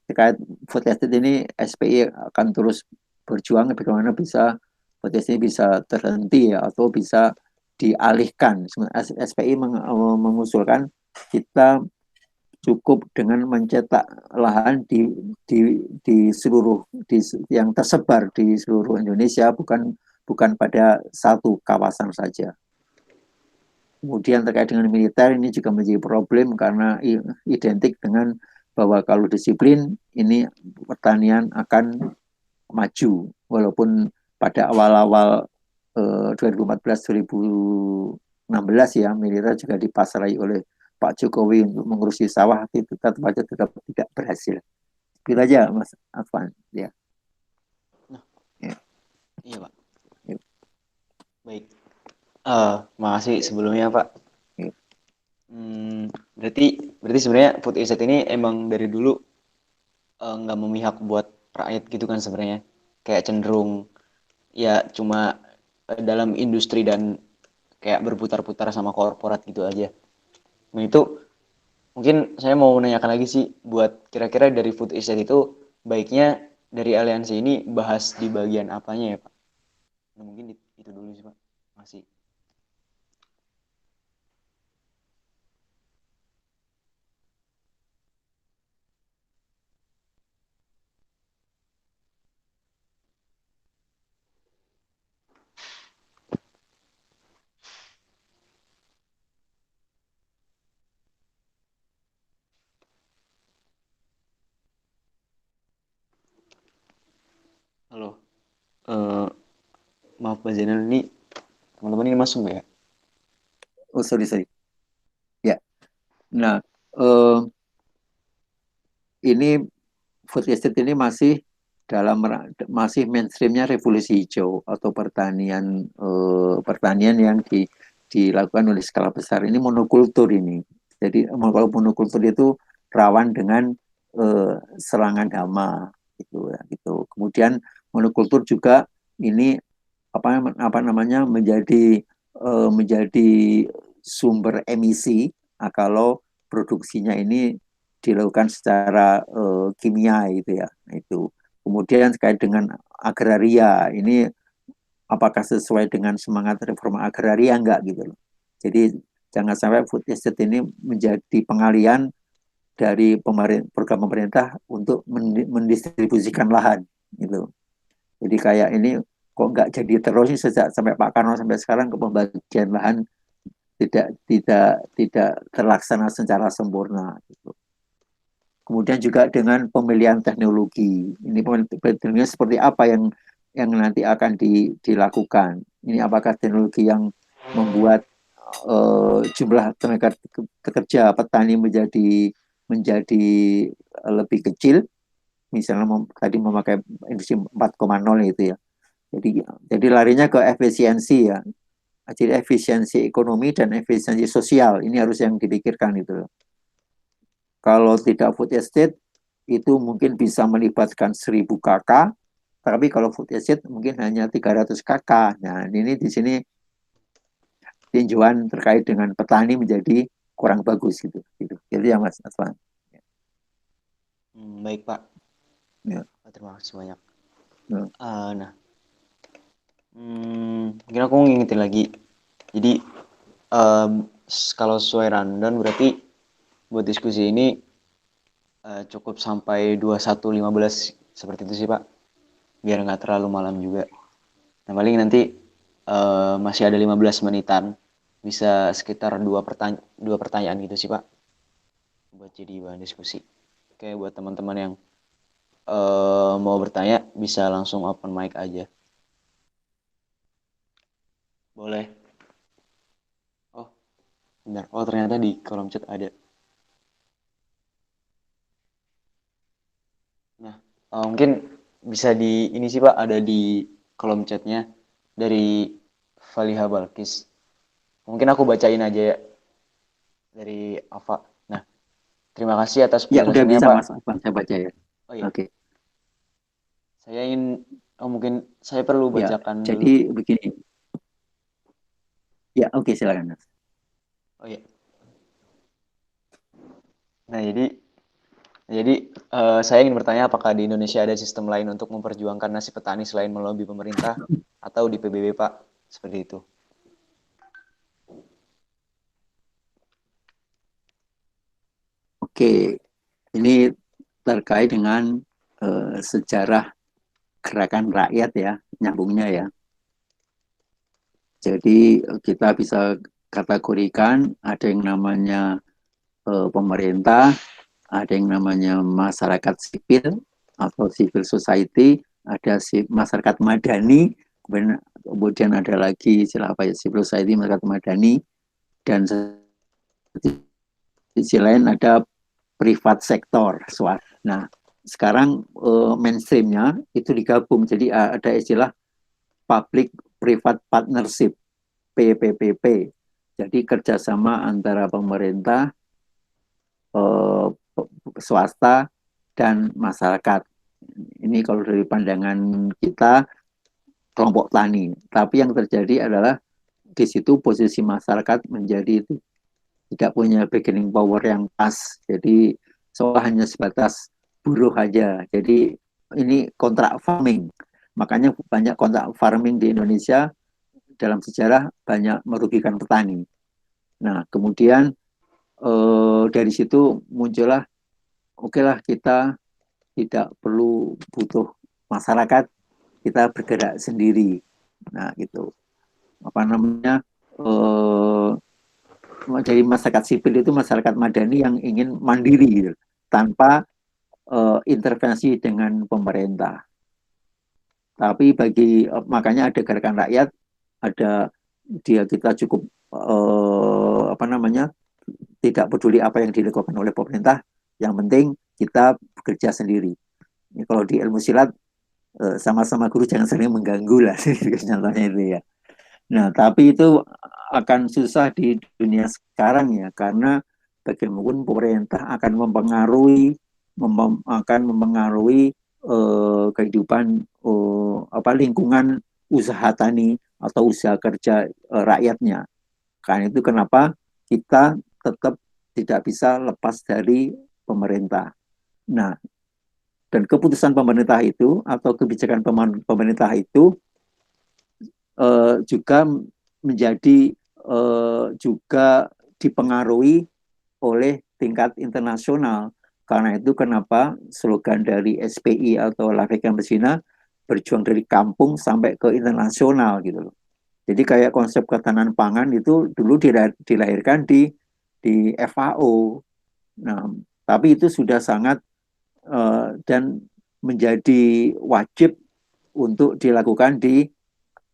terkait food estate ini SPI akan terus berjuang bagaimana bisa food estate bisa terhenti ya, atau bisa dialihkan. SPI mengusulkan kita cukup dengan mencetak lahan di seluruh yang tersebar di seluruh Indonesia, bukan pada satu kawasan saja. Kemudian terkait dengan militer ini juga menjadi problem karena identik dengan bahwa kalau disiplin ini pertanian akan maju, walaupun pada awal-awal 2014-2016 ya militer juga dipasarai oleh Pak Jokowi untuk mengurusi sawah, itu tetap tidak berhasil. Itu aja Mas Afwan ya. Ya. Iya Pak. Ya. Baik. Makasih sebelumnya Pak. Ya. Berarti sebenarnya food estate ini emang dari dulu nggak memihak buat rakyat gitu kan sebenarnya, kayak cenderung ya cuma dalam industri dan kayak berputar-putar sama korporat gitu aja. Nah itu mungkin saya mau menanyakan lagi sih, buat kira-kira dari food estate itu baiknya dari aliansi ini bahas di bagian apanya ya Pak? Nah, mungkin itu dulu sih Pak. Masih. Halo. Eh, maaf Pak Zainal, ini teman-teman ini masuk nggak ya? Oh, sorry, sorry. Ya. Nah, eh, ini food estate ini masih masih mainstreamnya revolusi hijau atau pertanian yang dilakukan oleh skala besar. Ini monokultur ini. Jadi kalau monokultur itu rawan dengan serangan hama gitu ya, gitu. Kemudian monokultur juga ini apa namanya menjadi sumber emisi kalau produksinya ini dilakukan secara kimia itu ya. Nah, itu. Kemudian terkait dengan agraria ini apakah sesuai dengan semangat reforma agraria enggak gitu loh. Jadi jangan sampai food estate ini menjadi pengalian dari program pemerintah untuk mendistribusikan lahan gitu. Jadi kayak ini kok nggak jadi terus nih sejak sampai Pak Karno sampai sekarang ke pembagian lahan tidak terlaksana secara sempurna gitu. Kemudian juga dengan pemilihan teknologi. Ini teknologinya seperti apa yang nanti akan dilakukan. Ini apakah teknologi yang membuat jumlah tenaga kerja petani menjadi lebih kecil, misalnya tadi memakai industri 4.0 itu ya. Jadi larinya ke efisiensi ya. Jadi efisiensi ekonomi dan efisiensi sosial ini harus yang dipikirkan itu. Kalau tidak food estate itu mungkin bisa melibatkan 1.000 kakak, tapi kalau food estate mungkin hanya 300 kakak. Nah, ini di sini tinjauan terkait dengan petani menjadi kurang bagus gitu. Gitu. Jadi ya Mas Aswan. Baik Pak. Ya, Terima kasih banyak. ya. Nah, mungkin aku ngingetin lagi. Jadi em, kalau sesuai rundown berarti buat diskusi ini cukup sampai 21.15 seperti itu sih Pak. Biar nggak terlalu malam juga. Nah paling nanti masih ada 15 menitan. Bisa sekitar dua pertanyaan gitu sih Pak. Buat jadi bahan diskusi. Oke buat teman-teman yang mau bertanya bisa langsung open mic aja. Boleh. Oh benar. Oh ternyata di kolom chat ada. Nah mungkin bisa di ini sih Pak ada di kolom chatnya dari Faliha Balkis. Mungkin aku bacain aja ya dari Ava. Nah, terima kasih atas Ya udah penjelasannya, bisa Pak. Mas Aswan, saya baca ya. Oh iya, Oke. saya ingin, oh mungkin saya perlu Ya, bacakan dulu. jadi begini. Ya, oke silakan Mas. Oh iya. Nah, jadi saya ingin bertanya apakah di Indonesia ada sistem lain untuk memperjuangkan nasib petani selain melobi pemerintah atau di PBB, Pak? Seperti itu. Oke, ini terkait dengan sejarah gerakan rakyat ya, nyambungnya ya. Jadi kita bisa kategorikan ada yang namanya pemerintah, ada yang namanya masyarakat sipil atau civil society, ada masyarakat madani, kemudian ada lagi istilah apa ya, civil society, masyarakat madani, dan sisi lain ada privat sektor swasta. Nah, sekarang mainstreamnya itu digabung, jadi ada istilah public private partnership PPPP. Jadi kerjasama antara pemerintah, eh, swasta, dan masyarakat. Ini kalau dari pandangan kita kelompok tani. Tapi yang terjadi adalah di situ posisi masyarakat menjadi tidak punya bargaining power yang pas. Jadi seolah hanya sebatas buruh aja. Jadi ini kontrak farming. Makanya banyak kontrak farming di Indonesia dalam sejarah banyak merugikan petani. Nah, kemudian dari situ muncullah, oke lah kita tidak perlu butuh masyarakat, kita bergerak sendiri. Nah, gitu. Apa namanya? Eh, dari masyarakat sipil itu masyarakat madani yang ingin mandiri gitu, tanpa intervensi dengan pemerintah. Tapi makanya ada gerakan rakyat, ada dia kita cukup apa namanya tidak peduli apa yang dilakukan oleh pemerintah, yang penting kita bekerja sendiri. Ini kalau di ilmu silat sama-sama guru jangan saling mengganggu lah contohnya itu ya. Nah, tapi itu akan susah di dunia sekarang ya, karena bagaimanapun pemerintah akan mempengaruhi kehidupan apa lingkungan usaha tani atau usaha kerja rakyatnya. Karena itu kenapa kita tetap tidak bisa lepas dari pemerintah. Nah, dan keputusan pemerintah itu atau kebijakan pemerintah itu juga menjadi juga dipengaruhi oleh tingkat internasional. Karena itu kenapa slogan dari SPI atau Lavegan Bersina berjuang dari kampung sampai ke internasional gitu loh. Jadi kayak konsep ketahanan pangan itu dulu dilahirkan di FAO. Nah, tapi itu sudah sangat dan menjadi wajib untuk dilakukan di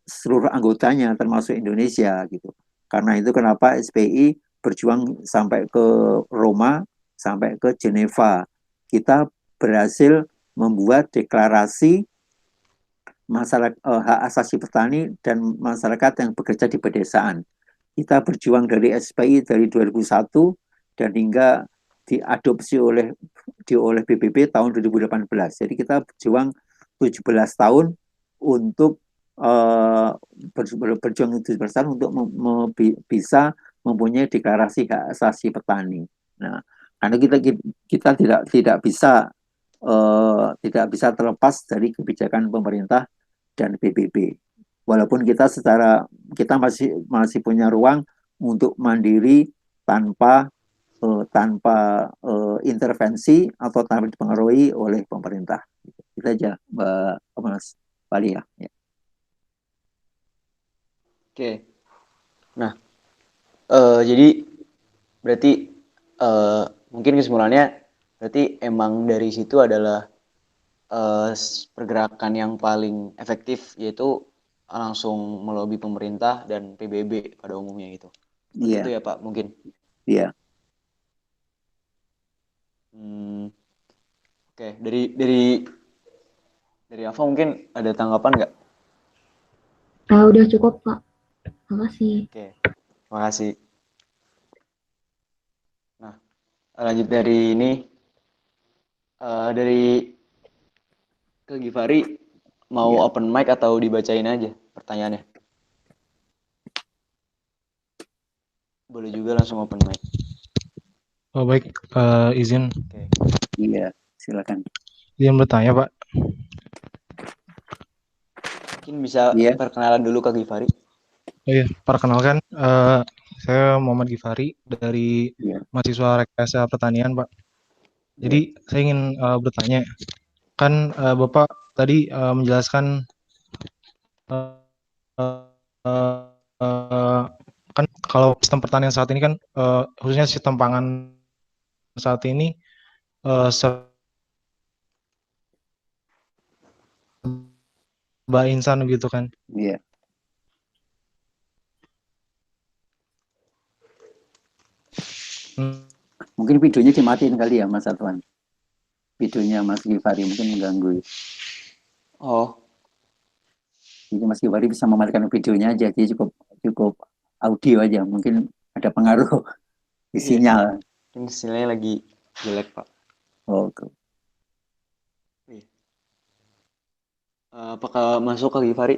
seluruh anggotanya termasuk Indonesia gitu. Karena itu kenapa SPI berjuang sampai ke Roma, sampai ke Geneva. Kita berhasil membuat deklarasi masyarakat hak asasi petani dan masyarakat yang bekerja di pedesaan. Kita berjuang dari SPI dari 2001 dan hingga diadopsi oleh PBB tahun 2018. Jadi kita berjuang 17 tahun untuk berjuang 17 tahun untuk bisa mempunyai deklarasi hak asasi petani. Nah, karena kita tidak bisa terlepas dari kebijakan pemerintah dan PBB. Walaupun kita masih punya ruang untuk mandiri tanpa intervensi atau tanpa dipengaruhi oleh pemerintah. Itu aja, Mas Bali ya. Oke. Nah, jadi berarti eh, mungkin kesimpulannya berarti emang dari situ adalah pergerakan yang paling efektif yaitu langsung melobi pemerintah dan PBB pada umumnya gitu. Seperti itu Iya, ya Pak, mungkin. iya. Hmm, oke, dari Ava mungkin ada tanggapan nggak? Udah cukup, Pak. Makasih. Oke, makasih. Nah, lanjut dari ini dari ke Givari mau Iya. open mic atau dibacain aja pertanyaannya? Boleh juga langsung open mic. Oh baik, izin Oke. Iya, silakan. bertanya Pak. Mungkin bisa Iya, perkenalan dulu ke Givari. Oh iya, perkenalkan, saya Muhammad Gifari dari iya, mahasiswa Rekayasa Pertanian Pak. Jadi iya, saya ingin bertanya, kan Bapak tadi menjelaskan uh, uh, kan kalau sistem pertanian saat ini kan khususnya sistem pangan saat ini serba insan gitu kan. iya. Hmm, Mungkin videonya dimatiin kali ya, Mas Atwan. Videonya Mas Givari mungkin mengganggu. Oh, Jadi Mas Givari bisa mematikan videonya aja, jadi cukup cukup audio aja. Mungkin ada pengaruh di iya sih. sinyal. Ini sinyalnya lagi jelek Pak. Oh, Iya. Apakah masuk ke Givari?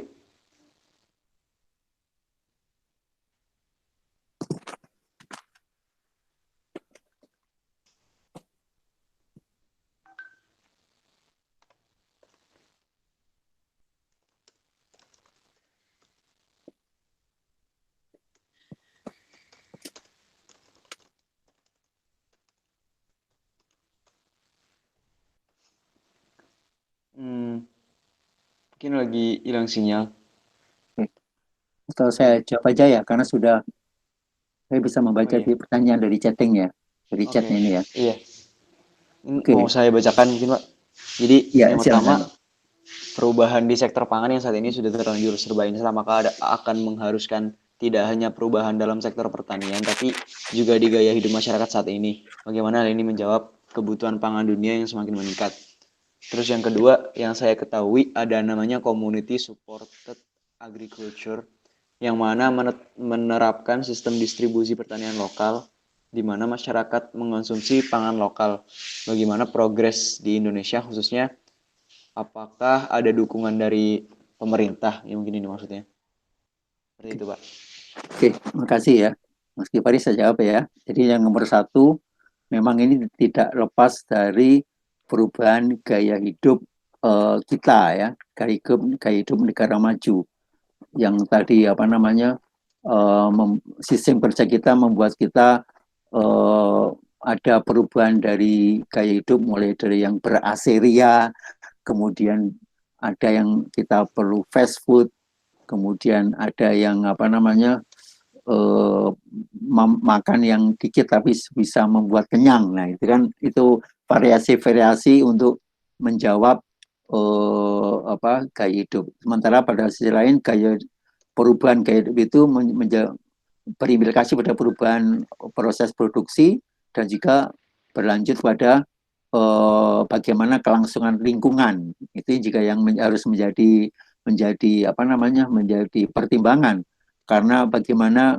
Mungkin lagi hilang sinyal. Atau saya jawab aja ya, karena saya bisa Oh membaca iya. di pertanyaan dari chatting ya, dari Oke. chatnya ini ya. Iya. Ini mau Oke, saya bacakan mungkin, Pak. Jadi ya yang pertama, silakan. perubahan di sektor pangan yang saat ini sudah terlanjur serba instan, maka akan mengharuskan tidak hanya perubahan dalam sektor pertanian, tapi juga di gaya hidup masyarakat saat ini. Bagaimana hal ini menjawab kebutuhan pangan dunia yang semakin meningkat. Terus yang kedua, yang saya ketahui ada namanya Community Supported Agriculture, yang mana menerapkan sistem distribusi pertanian lokal, di mana masyarakat mengonsumsi pangan lokal. Bagaimana progres di Indonesia khususnya, apakah ada dukungan dari pemerintah? Ya mungkin ini maksudnya. Seperti itu, Pak. Oke, makasih ya. Mas Gifari saya jawab ya. Jadi yang nomor satu, memang ini tidak lepas dari perubahan gaya hidup kita ya, gaya hidup negara maju. Yang tadi apa namanya, sistem kerja kita membuat kita ada perubahan dari gaya hidup, mulai dari yang ber-AC-ria, kemudian ada yang kita perlu fast food, kemudian ada yang apa namanya, makan yang dikit tapi bisa membuat kenyang. Nah, itu variasi-variasi untuk menjawab gaya hidup. Sementara pada sisi lain perubahan gaya hidup itu berimplikasi pada perubahan proses produksi dan juga berlanjut pada bagaimana kelangsungan lingkungan. Itu juga yang harus menjadi pertimbangan, karena bagaimana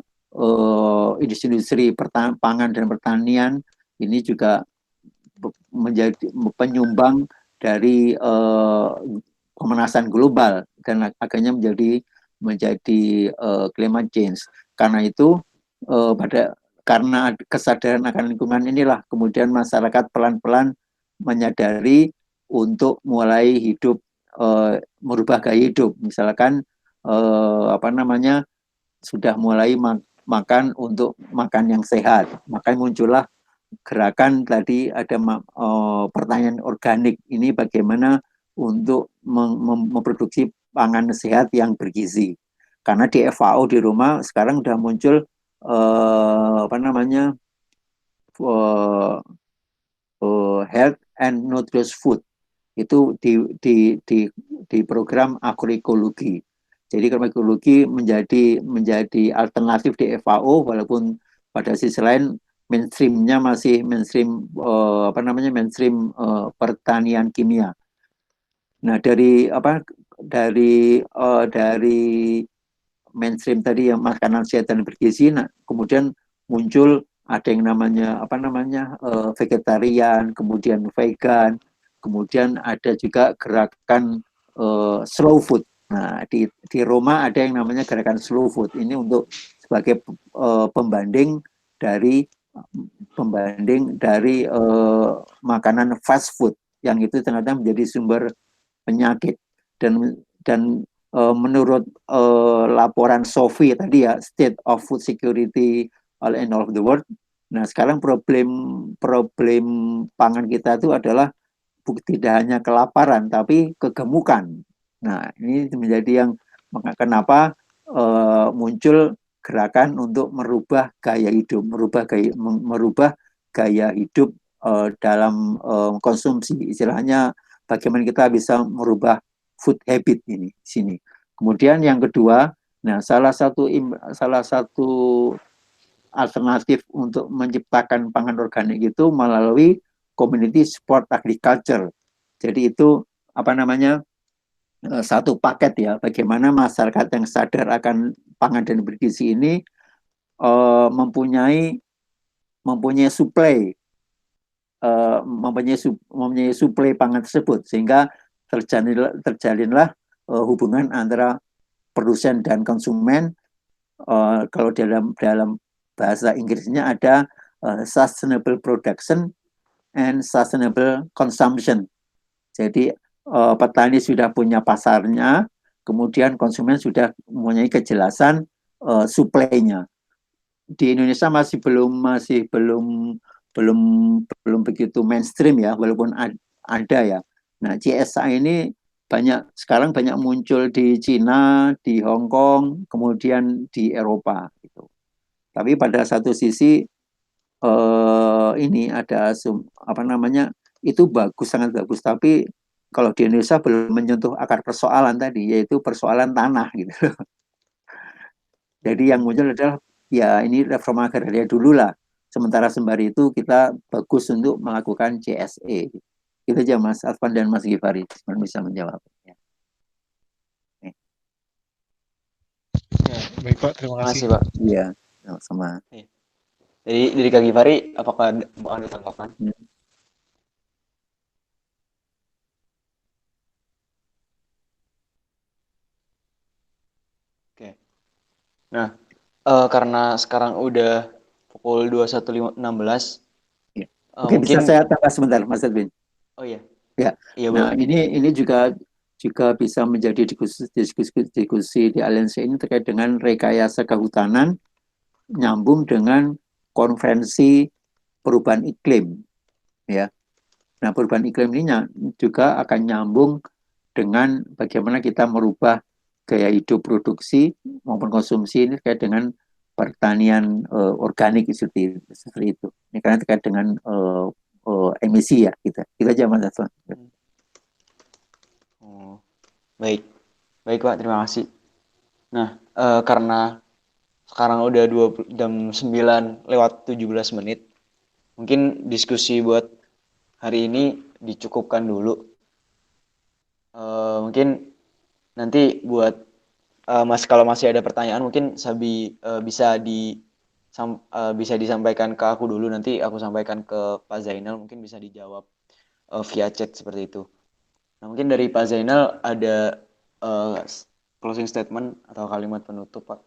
industri pangan dan pertanian ini juga menjadi penyumbang dari pemanasan global dan akhirnya menjadi climate change. Karena itu karena kesadaran akan lingkungan inilah kemudian masyarakat pelan-pelan menyadari untuk mulai hidup, merubah gaya hidup. Misalkan sudah mulai makan untuk makan yang sehat. Maka muncullah gerakan tadi, ada pertanyaan organik ini bagaimana untuk memproduksi pangan sehat yang bergizi. Karena di FAO di Roma sekarang sudah muncul health and nutritious food, itu di program agroekologi. Jadi agroekologi menjadi alternatif di FAO, walaupun pada sisi lain mainstreamnya masih mainstream pertanian kimia. Nah, dari mainstream tadi yang makanan sehat dan bergizi, nah kemudian muncul ada yang namanya vegetarian, kemudian vegan, kemudian ada juga gerakan slow food. Nah, di Roma ada yang namanya gerakan slow food. Ini untuk sebagai pembanding dari makanan fast food yang itu ternyata menjadi sumber penyakit. Dan menurut laporan SOFI tadi ya, State of Food Security all in all of the world. Nah, sekarang problem pangan kita itu adalah tidak hanya kelaparan tapi kegemukan. Nah, ini menjadi yang kenapa muncul gerakan untuk merubah gaya hidup, merubah gaya hidup dalam konsumsi. Istilahnya bagaimana kita bisa merubah food habit ini sini. Kemudian yang kedua, nah salah satu alternatif untuk menciptakan pangan organik itu melalui community support agriculture. Jadi itu satu paket ya, bagaimana masyarakat yang sadar akan pangan dan bergizi ini mempunyai suplai pangan tersebut, sehingga terjalinlah hubungan antara produsen dan konsumen. Kalau dalam bahasa Inggrisnya ada sustainable production and sustainable consumption. Jadi petani sudah punya pasarnya, kemudian konsumen sudah mempunyai kejelasan suplainya. Di Indonesia masih belum begitu mainstream ya, walaupun ada ya. Nah, CSA ini sekarang banyak muncul di Cina, di Hong Kong, kemudian di Eropa gitu. Tapi pada satu sisi ini ada apa namanya, itu bagus, sangat bagus, tapi kalau di Indonesia belum menyentuh akar persoalan tadi, yaitu persoalan tanah gitu. Jadi yang muncul adalah ya ini reforma agraria dulu lah. Sementara sembari itu kita bagus untuk melakukan CSE. Itu aja Mas Afan dan Mas Givari bisa menjawab. Ya. Ya, baik Pak, terima Terima kasih. kasih Pak. Iya, sama. Jadi dari Kak Givari, apakah ada tanggapan? Oke. Nah, karena sekarang udah pukul 21.16, Ya. Oke, bisa mungkin, saya tambah sebentar, Mas Edwin? oh iya, Ya. iya Nah, boleh. ini juga bisa menjadi diskusi di aliansi ini terkait dengan rekayasa kehutanan nyambung dengan konvensi perubahan iklim, ya. Nah, perubahan iklim ini juga akan nyambung dengan bagaimana kita merubah gaya hidup produksi maupun konsumsi ini terkait dengan pertanian organik seperti itu. Ini karena terkait dengan emisi ya kita. Kita aja Mas Aswan. Oh, baik. Baik Pak, terima kasih. Nah, karena sekarang udah 20, jam 9 lewat 17 menit, mungkin diskusi buat hari ini dicukupkan dulu. Mungkin nanti buat Mas, kalau masih ada pertanyaan mungkin Sabi bisa disampaikan ke aku dulu, nanti aku sampaikan ke Pak Zainal, mungkin bisa dijawab via chat seperti itu. Nah, mungkin dari Pak Zainal ada uh, closing statement atau kalimat penutup Pak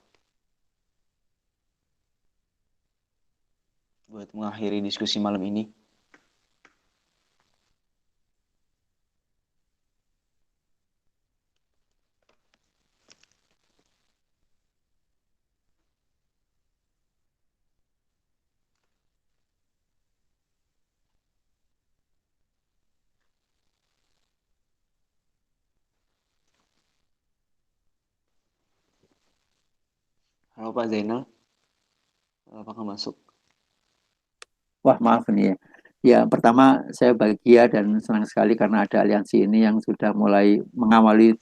buat mengakhiri diskusi malam ini. Halo Pak Zainal, apakah masuk? Wah, maaf nih ya. Ya, pertama saya bahagia dan senang sekali karena ada aliansi ini yang sudah mulai mengawali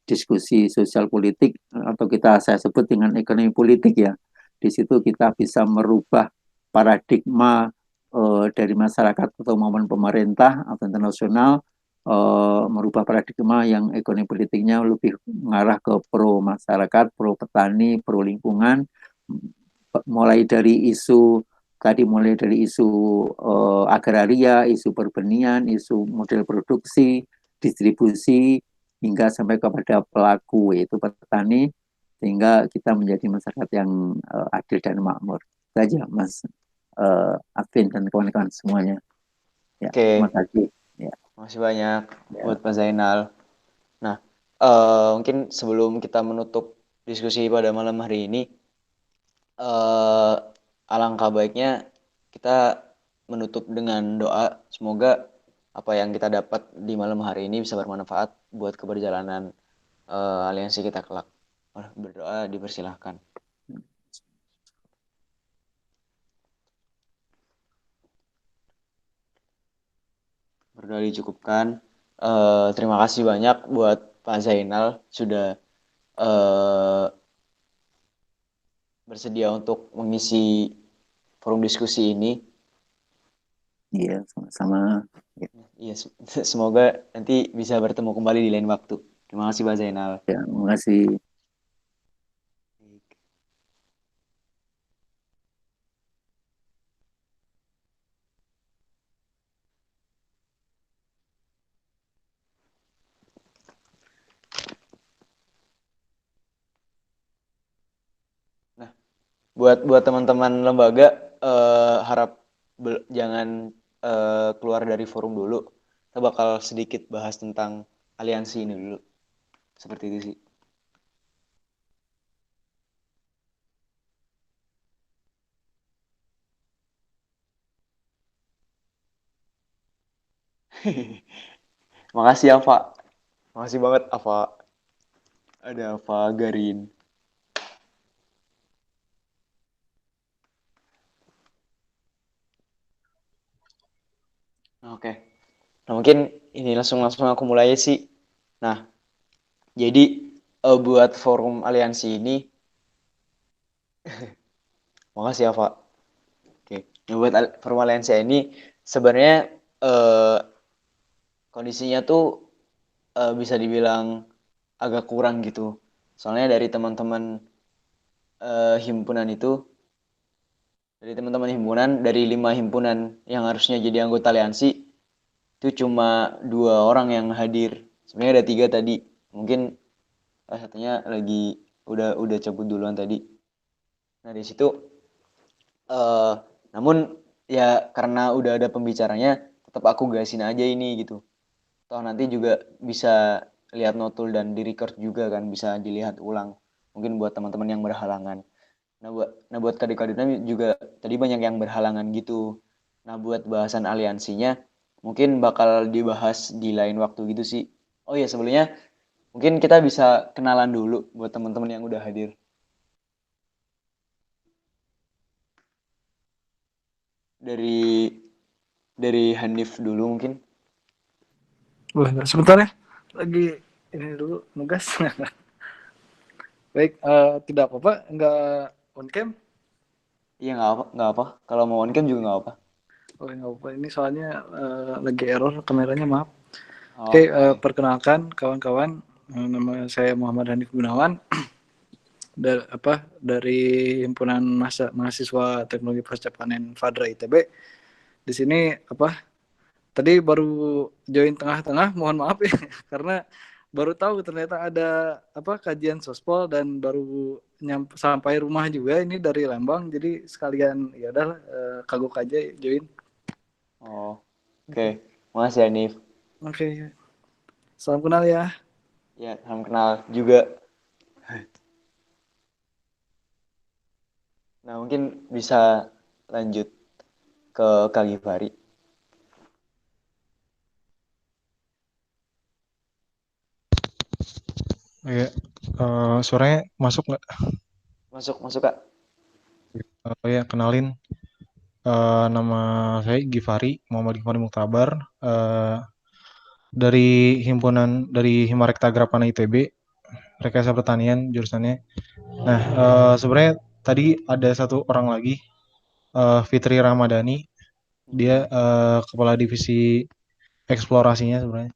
diskusi sosial politik atau saya sebut dengan ekonomi politik ya. Di situ kita bisa merubah paradigma dari masyarakat atau maupun pemerintah atau internasional, merubah paradigma yang ekonomi politiknya lebih mengarah ke pro masyarakat, pro petani, pro lingkungan, mulai dari isu agraria, isu pertanian, isu model produksi, distribusi, hingga sampai kepada pelaku, yaitu petani, sehingga kita menjadi masyarakat yang adil dan makmur. Itu aja, Mas Afin dan kawan-kawan semuanya. Ya, terima Oke, kasih. Ya, makasih banyak ya. buat Pak Zainal. Nah, mungkin sebelum kita menutup diskusi pada malam hari ini, eh, alangkah baiknya kita menutup dengan doa. Semoga apa yang kita dapat di malam hari ini bisa bermanfaat buat keberjalanan aliansi kita kelak. Berdoa dipersilahkan. Berdoa dicukupkan. Terima kasih banyak buat Pak Zainal sudah eh, bersedia untuk mengisi forum diskusi ini. Iya, sama-sama. Ya, Iya, semoga nanti bisa bertemu kembali di lain waktu. Terima kasih Pak Zainal. ya, terima kasih. Nah, buat teman-teman lembaga, harap jangan keluar dari forum dulu. Kita bakal sedikit bahas tentang aliansi ini dulu. Seperti itu sih. Makasih ya, Pak. Makasih banget Ava. Ada Ava Garin. Oke. Nah, mungkin ini langsung aku mulai sih. Nah, jadi buat forum aliansi ini, makasih Ava. Oke. Nah, buat forum aliansi ini sebenarnya eh, kondisinya tuh bisa dibilang agak kurang gitu. Soalnya dari teman-teman himpunan itu, dari teman-teman himpunan, dari 5 himpunan yang harusnya jadi anggota aliansi, itu cuma 2 orang yang hadir. Sebenarnya ada 3 tadi. Mungkin salah satunya lagi udah cabut duluan tadi. Nah di situ, eh namun ya karena udah ada pembicaranya, tetap aku gasin aja ini gitu. Toh nanti juga bisa lihat notul dan di record juga kan, bisa dilihat ulang. Mungkin buat teman-teman yang berhalangan. Nah buat kadang-kadang juga tadi banyak yang berhalangan gitu. Nah buat bahasan aliansinya mungkin bakal dibahas di lain waktu gitu sih. Oh iya sebelumnya mungkin kita bisa kenalan dulu buat teman-teman yang udah hadir. Dari Hanif dulu mungkin. Wah, sebentar ya. Lagi ini dulu nugas. Baik, tidak apa-apa, nggak on cam. Iya nggak apa. Kalau mau on cam juga nggak apa. Oh, nggak apa-apa. Ini soalnya lagi error kameranya, maaf. Oh, Oke, oke. perkenalkan kawan-kawan, nama saya Muhammad Hanif Gunawan. Dari himpunan mahasiswa teknologi pasca panen Fadra ITB. Di sini tadi baru join tengah-tengah, mohon maaf ya karena baru tahu ternyata ada kajian sospol dan baru sampai rumah juga ini dari Lembang, jadi sekalian ya udah kagok aja join. Oh, oke. Makasih Hanif. Oke. Salam kenal ya. Ya, salam kenal juga. Nah, mungkin bisa lanjut ke Kak Gifari. Iya, suaranya masuk nggak? Masuk Kak. Ya, kenalin, nama saya Gifari, Muhammad Gifari Muktabar, dari Himarekta Grapana ITB, Rekayasa Pertanian jurusannya. Nah, sebenarnya tadi ada satu orang lagi, Fitri Ramadhani, dia kepala divisi eksplorasinya sebenarnya.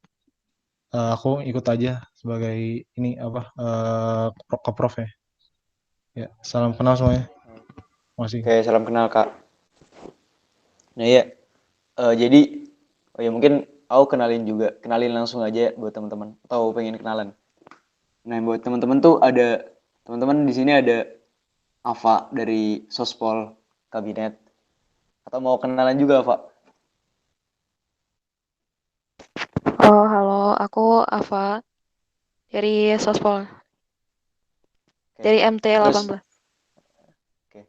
Aku ikut aja sebagai ini Koprof ya. Ya, salam kenal semuanya. Masih. Oke, salam kenal Kak. Nah iya, jadi oh ya mungkin aku kenalin langsung aja buat teman-teman atau pengen kenalan. Nah buat teman-teman tuh ada teman-teman di sini ada Ava dari Sospol Kabinet atau mau kenalan juga Ava? Oh, halo, aku Ava dari Sospol, Oke. dari MT Nah, terus 18. oke.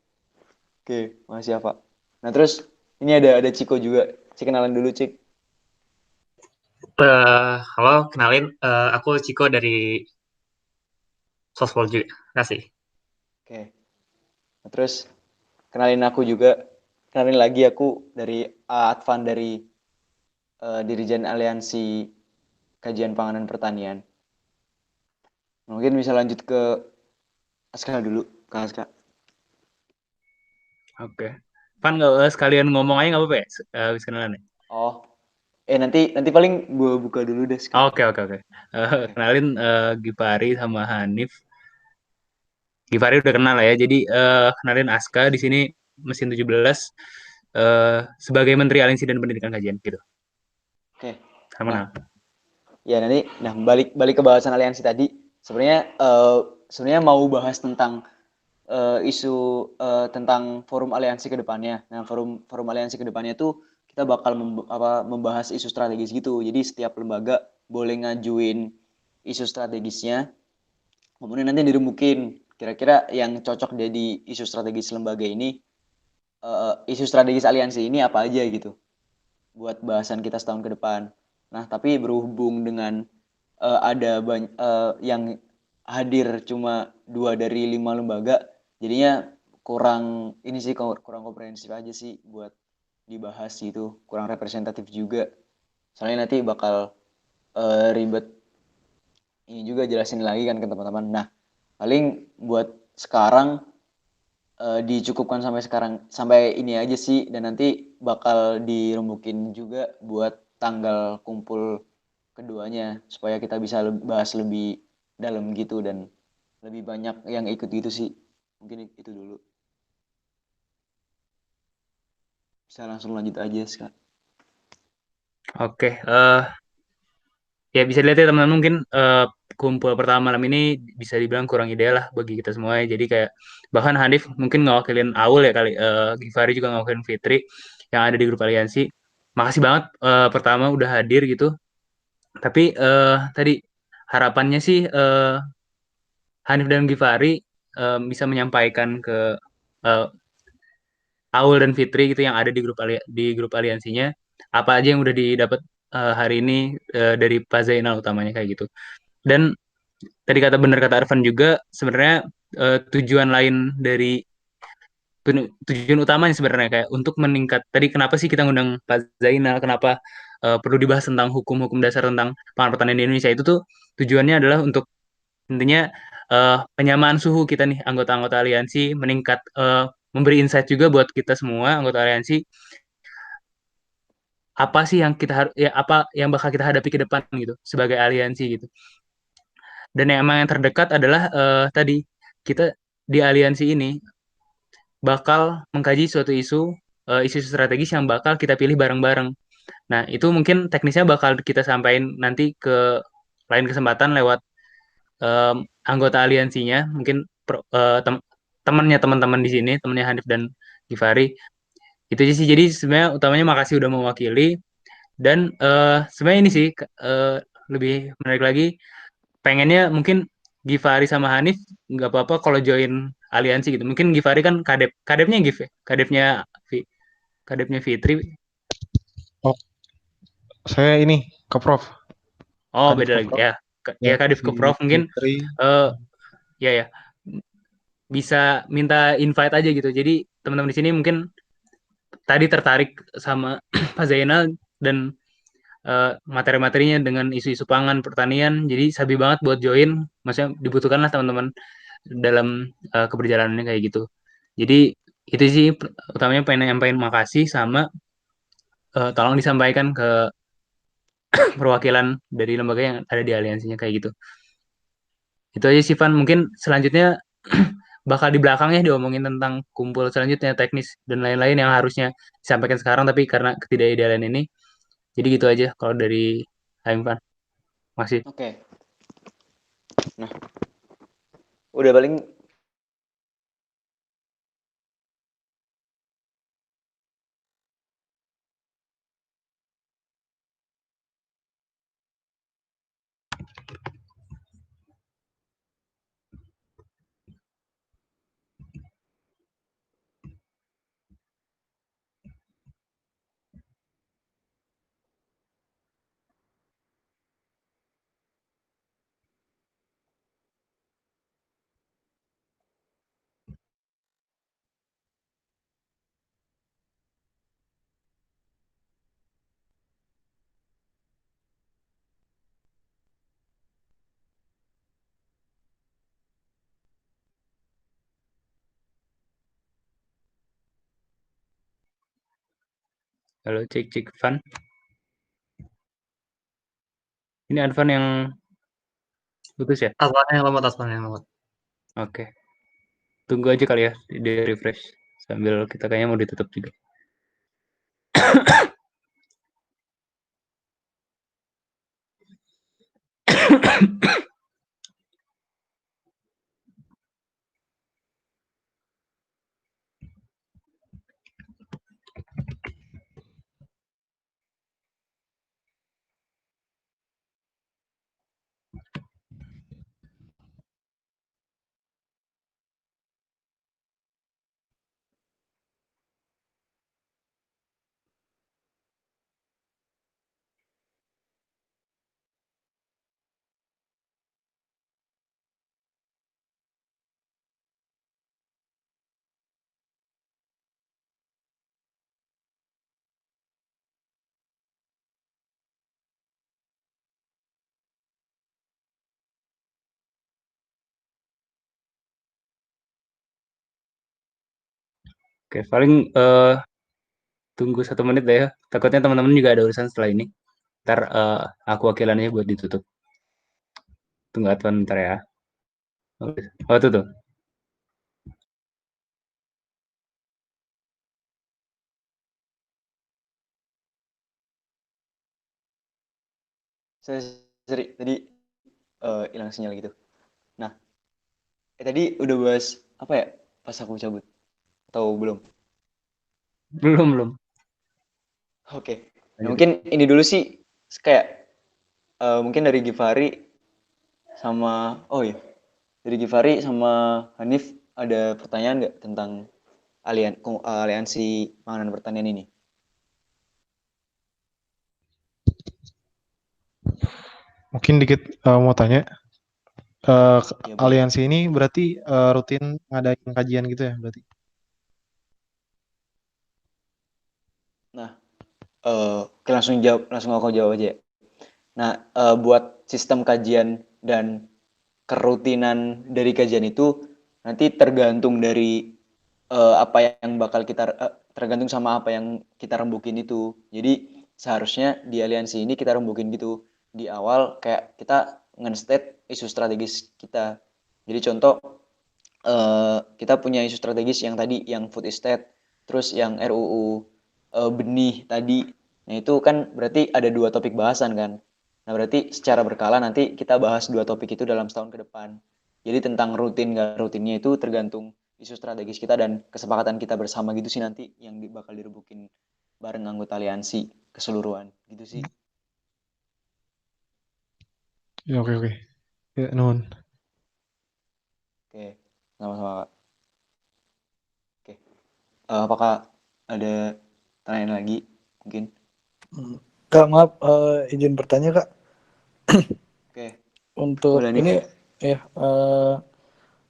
Oke, makasih Ava. Nah terus ini ada Ciko juga. Cik kenalan dulu Cik. Halo, kenalin, aku Ciko dari Sospol juga. Kasih. Oke. Nah, terus kenalin aku juga. Kenalin lagi aku dari Advan dari Dirijen Aliansi Kajian Panganan Pertanian. Mungkin bisa lanjut ke Aska dulu, Kak Aska. Oke. Pan nggak sekalian ngomong aja nggak apa-apa ya? Habis kenalan ya? Oh, nanti paling gue buka dulu deh sekarang. Oke, oke, oke. Oke. Kenalin, Gipari sama Hanif. Gipari udah kenal lah ya. Jadi kenalin Aska di sini mesin 17 sebagai Menteri Aliansi dan Pendidikan Kajian gitu. Oke. Sama Nah, kenal. ya nanti balik ke bahasan aliansi tadi. Sebenarnya mau bahas tentang isu tentang forum aliansi ke depannya. Nah, forum aliansi ke depannya tuh kita bakal membahas isu strategis gitu. Jadi setiap lembaga boleh ngajuin isu strategisnya. Kemudian nanti dirembukin kira-kira yang cocok jadi isu strategis lembaga ini, isu strategis aliansi ini apa aja gitu buat bahasan kita setahun ke depan. Nah, tapi berhubung dengan ada yang hadir cuma 2 dari 5 lembaga, jadinya kurang ini sih, kurang komprehensif aja sih buat dibahas gitu, kurang representatif juga. Soalnya nanti bakal ribet ini juga jelasin lagi kan ke teman-teman. Nah, paling buat sekarang dicukupkan sampai sekarang, sampai ini aja sih, dan nanti bakal dirembukin juga buat tanggal kumpul keduanya supaya kita bisa bahas lebih dalam gitu dan lebih banyak yang ikut gitu sih. Mungkin itu dulu. Bisa langsung lanjut aja sekarang. Oke, ya bisa dilihat ya teman-teman, mungkin kumpul pertama malam ini bisa dibilang kurang ideal lah bagi kita semua ya. Jadi kayak bahkan Hanif mungkin ngewakilin Aul ya kali, Givari juga ngewakilin Fitri yang ada di grup aliansi. Makasih banget pertama udah hadir gitu. Tapi tadi harapannya sih Hanif dan Givari bisa menyampaikan ke eh, Aul dan Fitri gitu yang ada di grup aliansinya apa aja yang udah didapat hari ini dari Pak Zainal utamanya kayak gitu. Dan tadi benar kata Arvan juga sebenarnya tujuan lain dari tujuan utamanya sebenarnya kayak untuk meningkat tadi kenapa sih kita ngundang Pak Zainal, kenapa perlu dibahas tentang hukum-hukum dasar tentang pangan pertanian di Indonesia itu tuh tujuannya adalah untuk intinya penyamaan suhu kita nih anggota-anggota aliansi meningkat, memberi insight juga buat kita semua anggota aliansi apa sih yang kita ya apa yang bakal kita hadapi ke depan gitu sebagai aliansi gitu. Dan yang emang yang terdekat adalah tadi kita di aliansi ini bakal mengkaji suatu isu strategis yang bakal kita pilih bareng-bareng. Nah, itu mungkin teknisnya bakal kita sampaikan nanti ke lain kesempatan lewat em, anggota aliansinya, mungkin temannya teman-teman di sini, temannya Hanif dan Givari. Itu aja sih. Jadi sebenarnya utamanya makasih udah mewakili dan sebenarnya ini sih eh, lebih menarik lagi pengennya mungkin Givari sama Hanif nggak apa-apa kalau join aliansi gitu. Mungkin Givari kan kadepnya Gif ya, Fi- kadepnya Fitri. Oh, saya ini ke Prof. Oh Kadif beda ke lagi Prof. ya. Ya, Ya Kadif si ke Prof mungkin Fitri. eh ya ya bisa minta invite aja gitu. Jadi teman-teman di sini mungkin tadi tertarik sama Pak Zainal dan materi-materinya dengan isu-isu pangan pertanian. Jadi sabi banget buat join. Maksudnya dibutuhkan lah teman-teman dalam keberjalanannya kayak gitu. Jadi itu sih utamanya pengen nyampaikan makasih sama tolong disampaikan ke perwakilan dari lembaga yang ada di aliansinya kayak gitu. Itu aja sih Van. Mungkin selanjutnya bakal di belakang ya diomongin tentang kumpul selanjutnya teknis dan lain-lain yang harusnya disampaikan sekarang tapi karena ketidakidealan ini. Jadi gitu aja kalau dari Aing Van. Masih. Oke. Nah, udah paling Halo cek cek Van. Ini Advan yang putus ya? Tasmannya yang lemot, tasmannya yang lemot. Oke. Tunggu aja kali ya di refresh sambil kita kayaknya mau ditutup juga. Oke, paling tunggu 1 menit deh ya. Takutnya teman-teman juga ada urusan setelah ini. Ntar aku wakilannya buat ditutup. Tunggu Advan ntar ya. Oh, tuh. Sorry, tadi hilang sinyal gitu. Nah, tadi udah bahas apa ya pas aku cabut? Atau belum? Belum. Oke. Nah, Lanjut. mungkin ini dulu sih kayak mungkin dari Givari sama dari Givari sama Hanif ada pertanyaan nggak tentang aliansi panganan pertanian ini? Mungkin dikit mau tanya, Ya boleh. aliansi ini berarti rutin ngadain kajian gitu ya berarti? Nah, oke, langsung aku jawab aja ya. Nah, buat sistem kajian dan kerutinan dari kajian itu nanti tergantung dari apa yang bakal kita tergantung sama apa yang kita rembukin itu. Jadi seharusnya di aliansi ini kita rembukin gitu di awal kayak kita nge-state isu strategis kita. Jadi contoh kita punya isu strategis yang tadi yang food estate, terus yang RUU benih tadi. Nah, itu kan berarti ada 2 topik bahasan kan. Nah, berarti secara berkala nanti kita bahas 2 topik itu dalam setahun ke depan. Jadi tentang rutin nggak rutinnya itu tergantung isu strategis kita dan kesepakatan kita bersama gitu sih nanti yang bakal direbukin bareng anggota aliansi keseluruhan gitu sih. Ya, oke. Ya, nuhun. Oke, sama-sama Kak. Oke, apakah ada pertanyaan lagi mungkin? Kak, maaf, izin bertanya Kak. Oke, Untuk boleh nih. ini ya,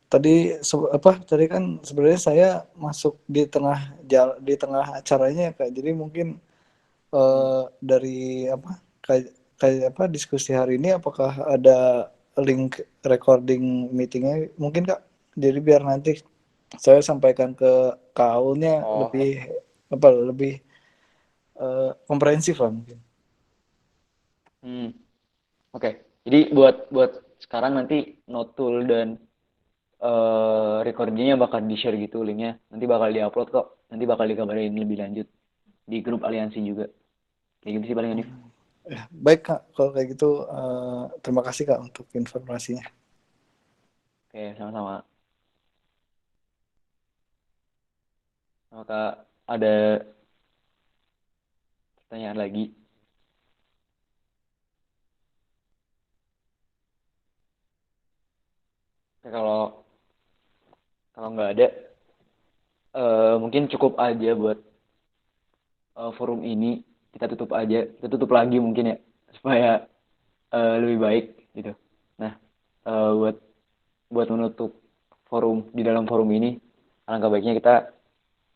tadi kan sebenarnya saya masuk di tengah acaranya ya Kak. Jadi mungkin dari kayak diskusi hari ini apakah ada link recording meetingnya mungkin Kak. Jadi biar nanti saya sampaikan ke kaulnya lebih komprehensif lah mungkin. Oke. Jadi buat sekarang nanti notul dan recordingnya bakal di-share gitu linknya. Nanti bakal diupload kok. Nanti bakal dikabarin lebih lanjut di grup aliansi juga. Kayak gitu sih paling Hanif. Ya, baik Kak, kalau kayak gitu terima kasih Kak untuk informasinya. Oke, sama-sama. Maka ada pertanyaan lagi? Ya, kalau nggak ada, mungkin cukup aja buat forum ini. Kita tutup aja. Kita tutup lagi mungkin ya supaya lebih baik gitu. Nah, buat menutup forum di dalam forum ini, alangkah baiknya kita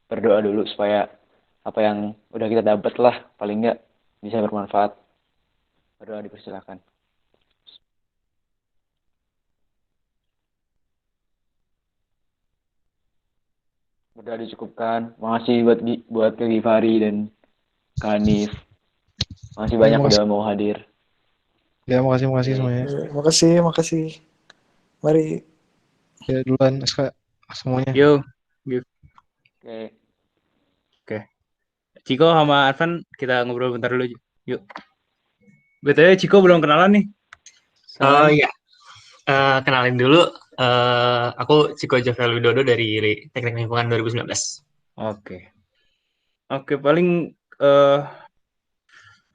berdoa dulu supaya apa yang udah kita dapat lah paling nggak bisa bermanfaat. Berdoa dipersilakan. Berdoa dicukupkan. Makasih buat Kak Givari dan Kak Hanif. Makasih banyak makasih. udah mau hadir. Ya, makasih Oke. semuanya. Makasih. Mari. Ya, duluan semuanya. Yo. Oke. Ciko sama Arvan kita ngobrol bentar dulu. Yuk. BTW Ciko belum kenalan nih. Oh iya, kenalin dulu. Aku Ciko Jovel Widodo dari Teknik Lingkungan 2019. Oke, paling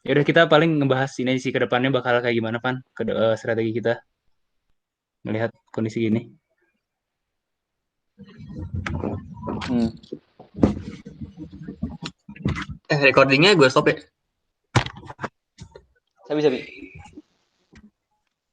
ya udah kita paling ngebahas ini sih ke depannya bakal kayak gimana Pan strategi kita melihat kondisi gini. Recordingnya gue stop ya? Sabi.